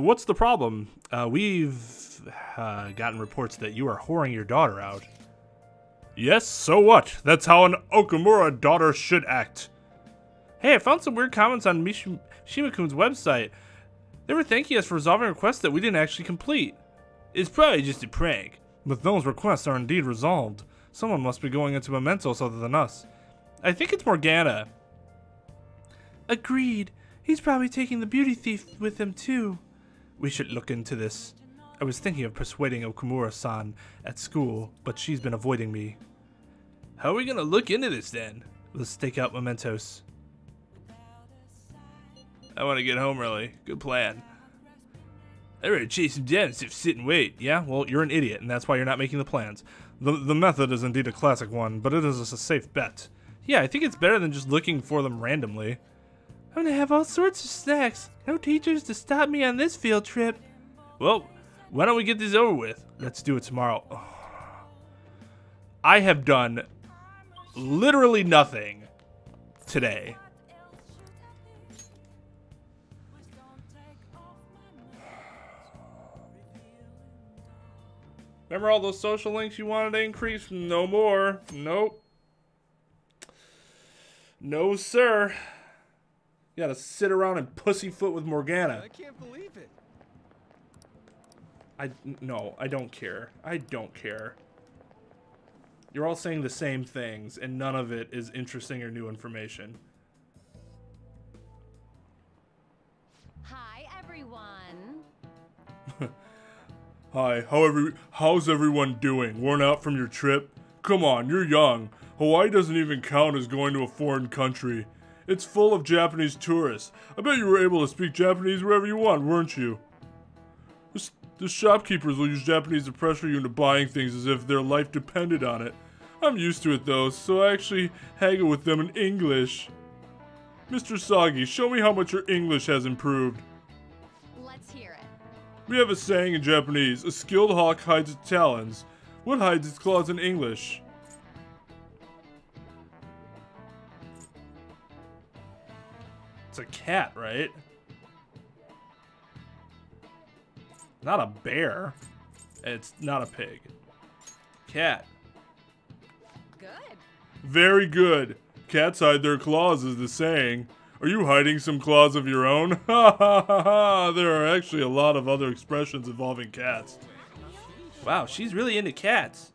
What's the problem? We've gotten reports that you are whoring your daughter out. Yes, so what? That's how an Okumura daughter should act. Hey, I found some weird comments on Shimakun's website. They were thanking us for resolving requests that we didn't actually complete. It's probably just a prank, but those requests are indeed resolved. Someone must be going into mementos other than us. I think it's Morgana. Agreed. He's probably taking the beauty thief with him too. We should look into this. I was thinking of persuading Okumura-san at school, but she's been avoiding me. How are we gonna look into this then? Let's stake out mementos. I want to get home early. Good plan. I ready to chase him down instead of sit and wait. Yeah, well, you're an idiot, and that's why you're not making the plans. The method is indeed a classic one, but it is a safe bet. Yeah, I think it's better than just looking for them randomly. I'm gonna have all sorts of snacks. No teachers to stop me on this field trip. Well, why don't we get this over with? Let's do it tomorrow. Oh. I have done literally nothing today. Remember all those social links you wanted to increase? No more. Nope. No, sir. You gotta sit around and pussyfoot with Morgana. I can't believe it. No, I don't care. I don't care. You're all saying the same things, and none of it is interesting or new information. Hi, everyone. Hi, how's everyone doing? Worn out from your trip? Come on, you're young. Hawaii doesn't even count as going to a foreign country. It's full of Japanese tourists. I bet you were able to speak Japanese wherever you want, weren't you? The shopkeepers will use Japanese to pressure you into buying things as if their life depended on it. I'm used to it though, so I actually haggle with them in English. Mr. Sagi, show me how much your English has improved. Let's hear it. We have a saying in Japanese, a skilled hawk hides its talons. What hides its claws in English? It's a cat, right? Not a bear. It's not a pig. Cat. Good. Very good. Cats hide their claws is the saying. Are you hiding some claws of your own? Ha ha ha ha! There are actually a lot of other expressions involving cats. Wow, she's really into cats.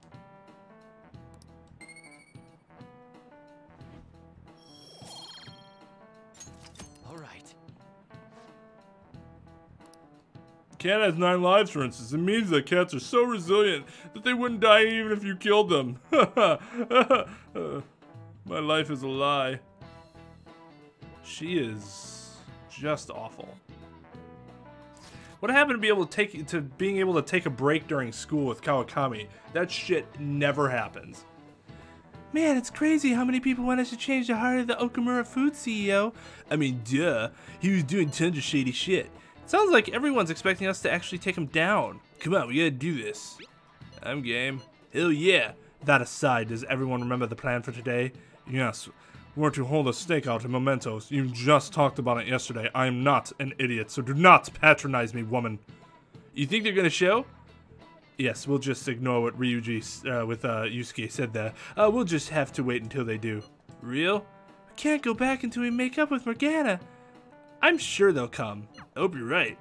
Cat has 9 lives, for instance. It means that cats are so resilient that they wouldn't die even if you killed them. My life is a lie. She is just awful. What happened to being able to take a break during school with Kawakami? That shit never happens. Man, it's crazy how many people want us to change the heart of the Okumura food CEO. I mean, duh. He was doing tons of shady shit. Sounds like everyone's expecting us to actually take him down. Come on, we gotta do this. I'm game. Hell yeah. That aside, does everyone remember the plan for today? Yes. We're to hold a stakeout in Mementos. You just talked about it yesterday. I am not an idiot, so do not patronize me, woman. You think they're gonna show? Yes, we'll just ignore what Ryuji with Yusuke said there. We'll just have to wait until they do. Real? We can't go back until we make up with Morgana. I'm sure they'll come. I hope you're right.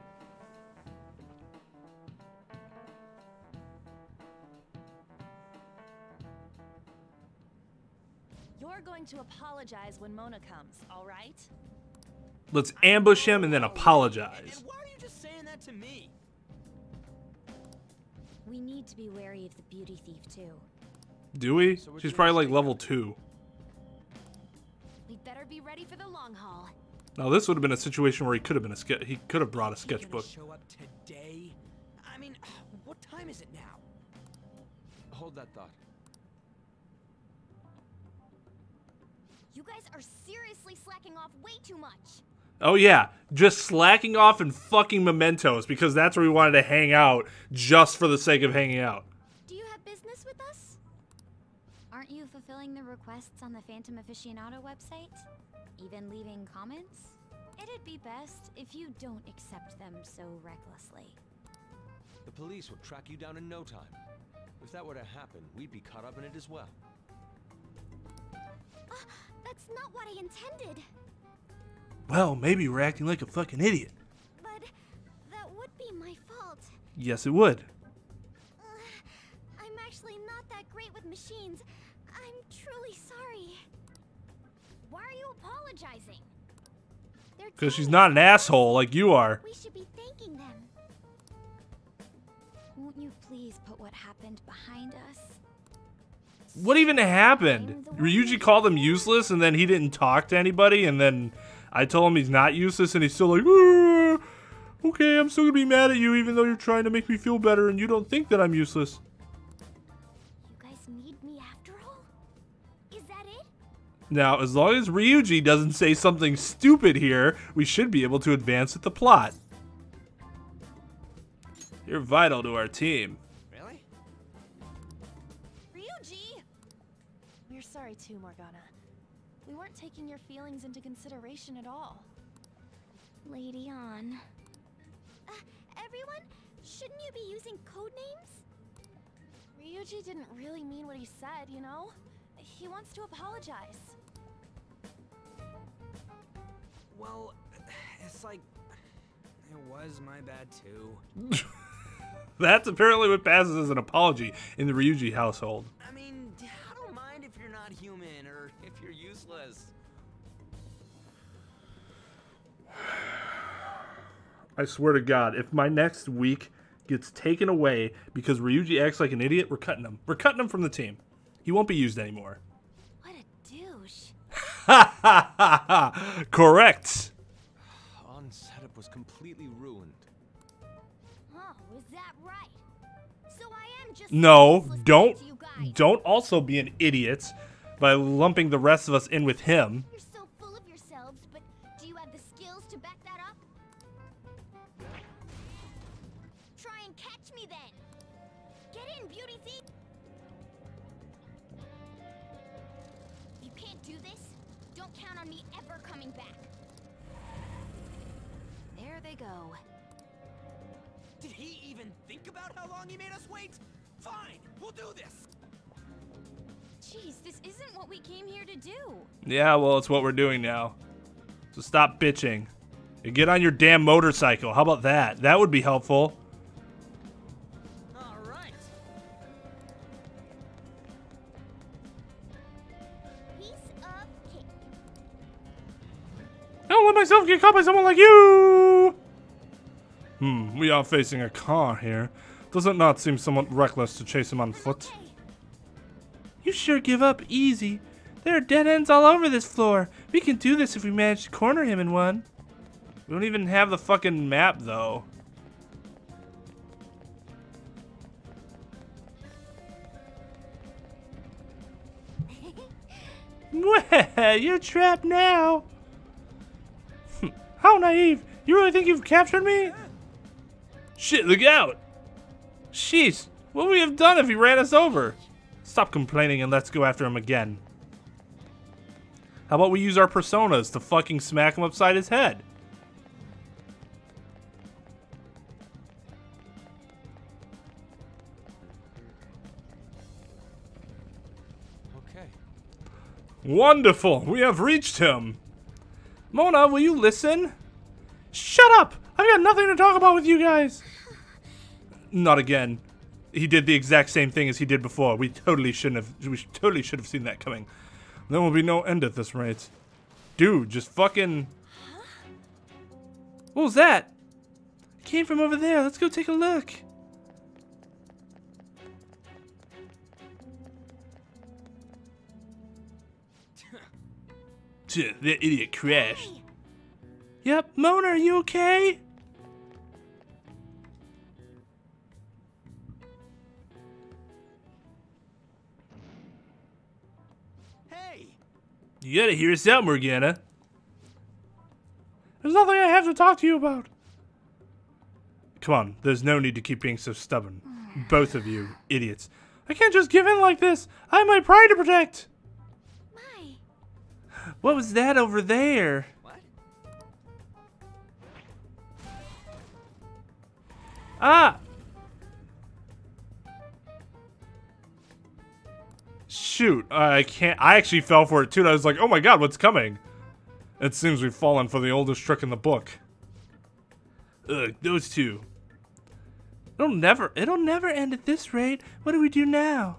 You're going to apologize when Mona comes, all right? Let's ambush him and then apologize. And why are you just saying that to me? We need to be wary of the beauty thief, too. Do we? She's probably like level 2. We'd better be ready for the long haul. Now this would have been a situation where he could have been he could have brought a sketchbook. Show up today? I mean, what time is it now? Hold that thought. You guys are seriously slacking off way too much. Oh yeah, just slacking off in fucking Mementos because that's where we wanted to hang out just for the sake of hanging out. Do you have business with us? Aren't you fulfilling the requests on the Phantom Aficionado website? Even leaving comments? It'd be best if you don't accept them so recklessly. The police would track you down in no time. If that were to happen, we'd be caught up in it as well. That's not what I intended. Well, maybe we're acting like a fucking idiot. But that would be my fault. Yes, it would. I'm actually not that great with machines. I'm truly sorry. Why are you apologizing? Because she's not an asshole like you are. We should be thanking them. Won't you please put what happened behind us? What even happened? Ryuji called him useless and then he didn't talk to anybody and then I told him he's not useless and he's still like, okay, I'm still gonna be mad at you even though you're trying to make me feel better and you don't think that I'm useless. You guys need me after all? Is that it? Now, as long as Ryuji doesn't say something stupid here, we should be able to advance with the plot. You're vital to our team. Really? Ryuji! We're sorry too, Morgana. We weren't taking your feelings into consideration at all. Lady on. Everyone, shouldn't you be using code names? Ryuji didn't really mean what he said, you know? He wants to apologize. Well, it's like, it was my bad too. That's apparently what passes as an apology in the Ryuji household. I mean, I don't mind if you're not human or if you're useless. I swear to God, if my next week gets taken away because Ryuji acts like an idiot, we're cutting him. We're cutting him from the team. He won't be used anymore. What a douche. Ha ha ha ha! Correct! On setup was completely ruined. Oh, is that right? So I am just No, useless don't to you guys. don't also be an idiot by lumping the rest of us in with him. You're so full of yourselves, but do you have the skills to back that up? Try and catch me then. Get in, beauty thief. You can't do this. Don't count on me ever coming back. There they go. Did he even think about how long he made us wait? Fine, we'll do this. Jeez, this isn't what we came here to do. Yeah, well, it's what we're doing now. So stop bitching. And get on your damn motorcycle. How about that? That would be helpful. All right. Piece of cake. I don't let myself get caught by someone like you! We are facing a car here. Does it not seem somewhat reckless to chase him on foot? Okay. You sure give up easy. There are dead ends all over this floor. We can do this if we manage to corner him in one. We don't even have the fucking map, though. You're trapped now. How naive. You really think you've captured me? Shit, look out. Sheesh. What would we have done if he ran us over? Stop complaining and let's go after him again. How about we use our personas to fucking smack him upside his head? Okay. Wonderful! We have reached him! Mona, will you listen? Shut up! I've got nothing to talk about with you guys! Not again. He did the exact same thing as he did before. We totally should have seen that coming. There will be no end at this rate. Dude, just fucking... What was that? It came from over there. Let's go take a look. That idiot crashed. Yep, Mona, are you okay? Hey! You gotta hear us out, Morgana. There's nothing I have to talk to you about. Come on, there's no need to keep being so stubborn. Both of you, idiots. I can't just give in like this. I have my pride to protect. What was that over there? What? Ah! Shoot, I can't. I actually fell for it too. And I was like, oh my god, what's coming? It seems we've fallen for the oldest trick in the book. Ugh, those two. It'll never end at this rate. What do we do now?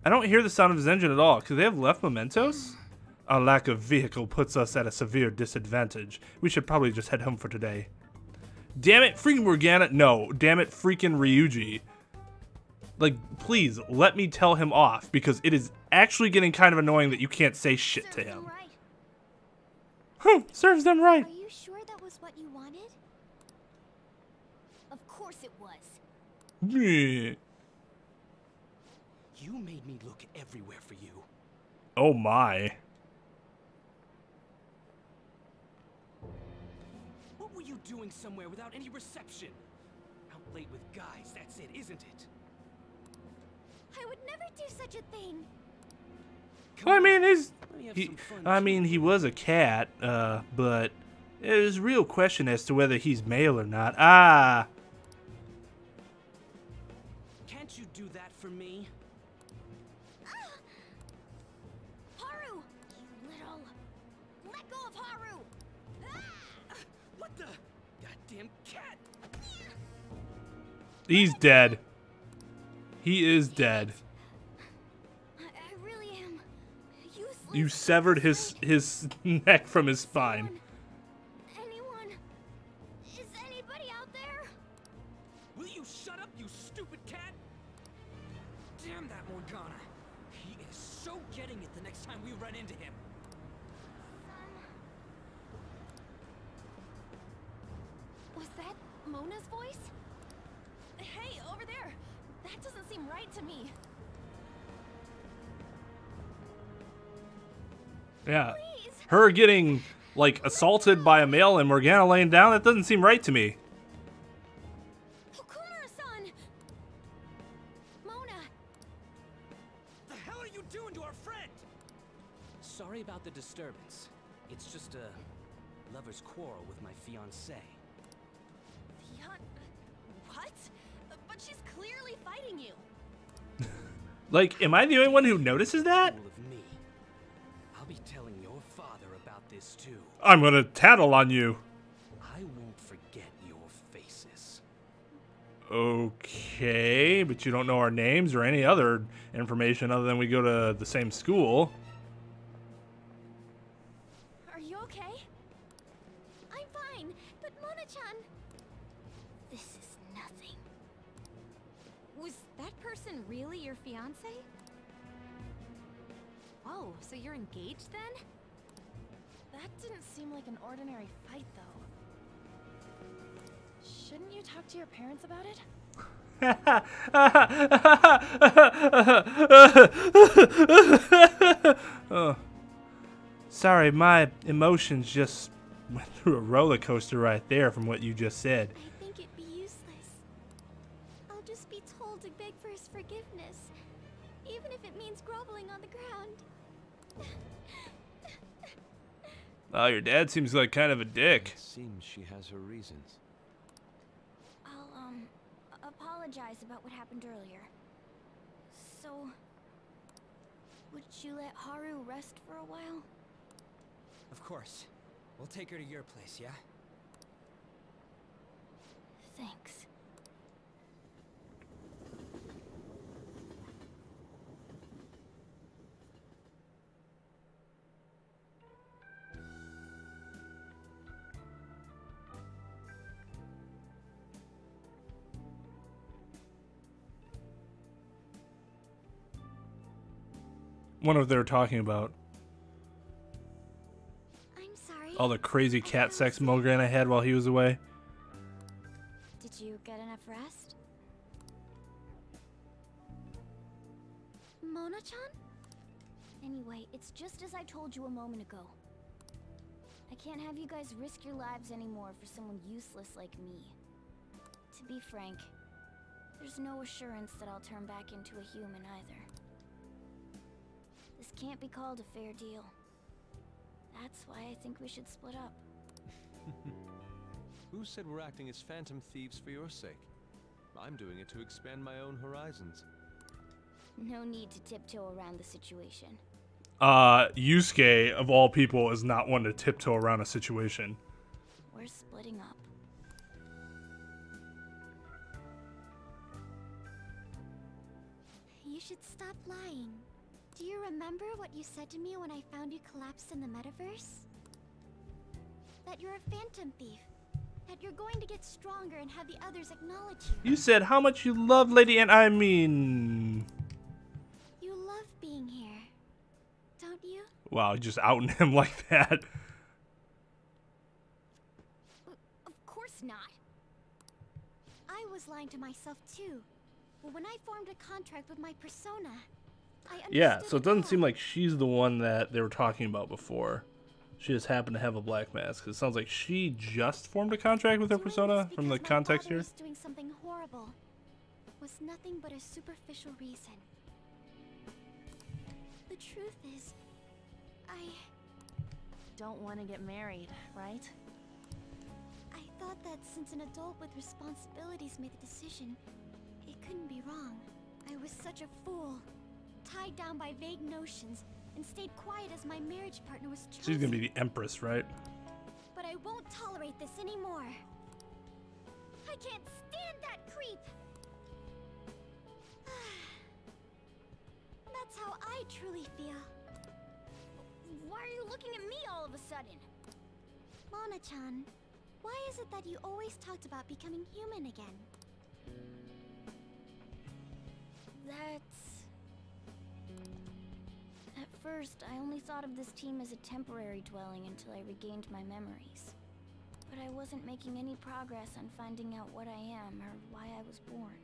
I don't hear the sound of his engine at all. Could they have left mementos? Our lack of vehicle puts us at a severe disadvantage. We should probably just head home for today. Damn it, freaking Morgana. No, damn it, freaking Ryuji. Like, please, let me tell him off, because it is actually getting kind of annoying that you can't say shit to him. Serves them right. Are you sure that was what you wanted? Of course it was. Yeah. You made me look everywhere for you. Oh my. What were you doing somewhere without any reception? Out late with guys, that's it, isn't it? I would never do such a thing. Well, I mean, he was a cat, but there's a real question as to whether he's male or not. Ah. Can't you do that for me? Haru! You little... Let go of Haru! What the? Goddamn cat! He's dead. He is dead. I really am useless. You severed his neck from his spine. Anyone? Is anybody out there? Will you shut up, you stupid cat? Damn that Morgana. He is so getting it the next time we run into him. Was that Mona's voice? Hey, over there! That doesn't seem right to me. Yeah. Her getting, like, assaulted by a male and Morgana laying down, that doesn't seem right to me. Okumura-san! Mona! The hell are you doing to our friend? Sorry about the disturbance. It's just a lover's quarrel with my fiancée. What? But she's clearly fighting you. Like, am I the only one who notices that? Fool of me. I'll be telling your father about this too. I'm gonna tattle on you. I won't forget your faces. Okay, but you don't know our names or any other information other than we go to the same school. Are you okay? I'm fine, but Mona-chan... This is nothing. Was that person really your fiance? Oh, so you're engaged then? That didn't seem like an ordinary fight, though. Shouldn't you talk to your parents about it? Oh. Sorry, my emotions just went through a roller coaster right there from what you just said. I think it'd be useless. I'll just be told to beg for Your dad seems like kind of a dick. It seems she has her reasons. I'll, apologize about what happened earlier. So, would you let Haru rest for a while? Of course. We'll take her to your place, yeah? Thanks. Wonder what they were talking about. I'm sorry. All the crazy cat sex Mogran had while he was away. Did you get enough rest? Mona-chan? Anyway, it's just as I told you a moment ago. I can't have you guys risk your lives anymore for someone useless like me. To be frank, there's no assurance that I'll turn back into a human either. This can't be called a fair deal. That's why I think we should split up. Who said we're acting as phantom thieves for your sake? I'm doing it to expand my own horizons. No need to tiptoe around the situation. Yusuke, of all people, is not one to tiptoe around a situation. We're splitting up. You should stop lying. Do you remember what you said to me when I found you collapsed in the metaverse? That you're a phantom thief. That you're going to get stronger and have the others acknowledge you. You said how much you love Lady Anne. I mean... You love being here, don't you? Wow, just outing him like that. Of course not. I was lying to myself too. But when I formed a contract with my persona, I understood. Yeah, so it doesn't seem like she's the one that they were talking about before. She just happened to have a black mask. 'Cause it sounds like she just formed a contract with her persona from the context here. Doing something horrible was nothing but a superficial reason. The truth is, I don't want to get married, right? I thought that since an adult with responsibilities made the decision, it couldn't be wrong. I was such a fool, tied down by vague notions, and stayed quiet as my marriage partner was chosen. She's gonna be the Empress, right? But I won't tolerate this anymore. I can't stand that creep. That's how I truly feel. Why are you looking at me all of a sudden? Mona-chan, why is it that you always talked about becoming human again? At first, I only thought of this team as a temporary dwelling until I regained my memories. But I wasn't making any progress on finding out what I am or why I was born.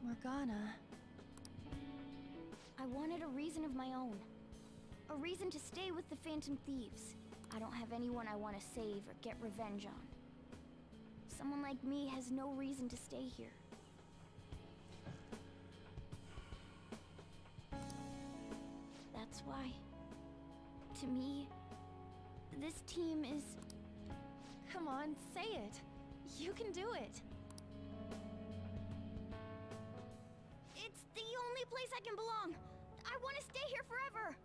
Morgana. I wanted a reason of my own. A reason to stay with the Phantom Thieves. I don't have anyone I want to save or get revenge on. Someone like me has no reason to stay here. That's why, to me, this team is... Come on, say it. You can do it. It's the only place I can belong. I want to stay here forever.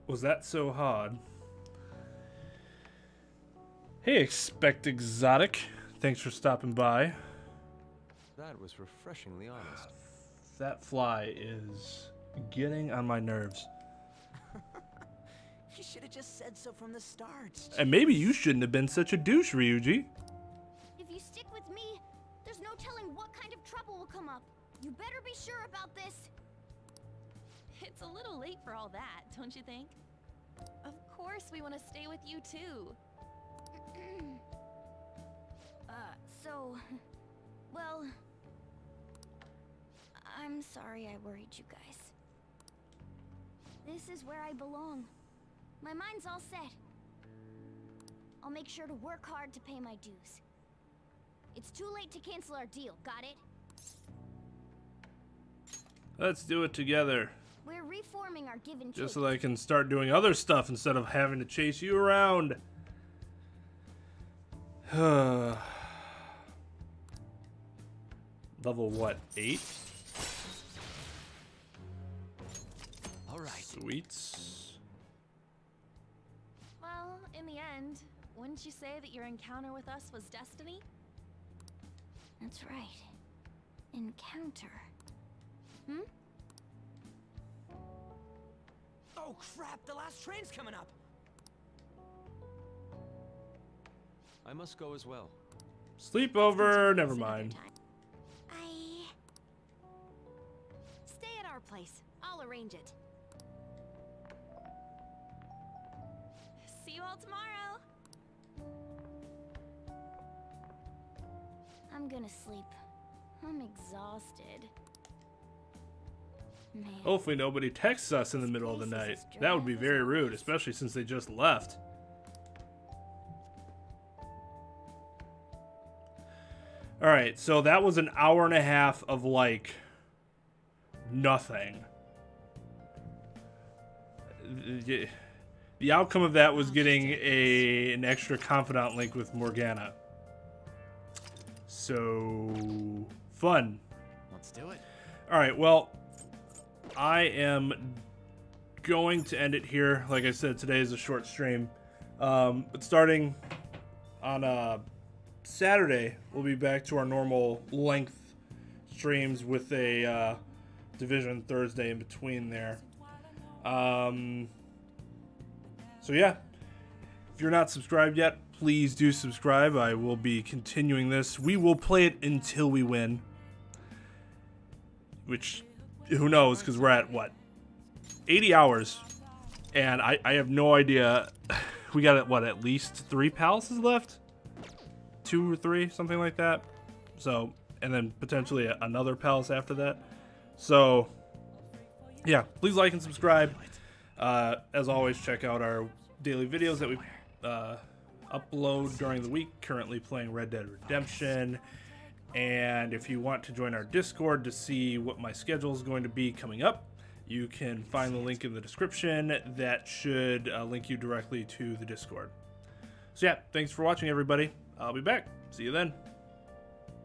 Was that so hard? Hey, Expect Exotic. Thanks for stopping by. That was refreshingly honest. That fly is getting on my nerves. You should have just said so from the start. And maybe you shouldn't have been such a douche, Ryuji. If you stick with me, there's no telling what kind of trouble will come up. You better be sure about this. It's a little late for all that, don't you think? Of course we want to stay with you too. Well, I'm sorry I worried you guys. This is where I belong. My mind's all set. I'll make sure to work hard to pay my dues. It's too late to cancel our deal, got it? Let's do it together. We're reforming our give and Just take. so that I can start doing other stuff instead of having to chase you around. Level what? 8? All right. Sweets. Well, in the end, wouldn't you say that your encounter with us was destiny? That's right. Encounter. Hmm? Oh crap, the last train's coming up. I must go as well. Sleepover, never mind. Stay at our place. I'll arrange it. See you all tomorrow. I'm gonna sleep. I'm exhausted. Man. Hopefully nobody texts us in the middle of the night. That would be very rude, especially since they just left. Alright, so that was an hour and a half of, like, nothing. The outcome of that was getting an extra confidant link with Morgana. So, fun. Let's do it. Alright, well, I am going to end it here. Like I said, today is a short stream. But starting on Saturday, we'll be back to our normal length streams with a Division Thursday in between there. So yeah, if you're not subscribed yet, please do subscribe. I will be continuing this. We will play it until we win. Which, who knows, because we're at, what, 80 hours. And I have no idea. We got, what, at least 3 palaces left? 2 or 3, something like that. So, and then potentially another palace after that. So, yeah, please like and subscribe. As always, check out our daily videos that we upload during the week. Currently playing Red Dead Redemption. And if you want to join our Discord to see what my schedule is going to be coming up, you can find the link in the description. That should link you directly to the Discord. So yeah, thanks for watching, everybody. I'll be back. See you then.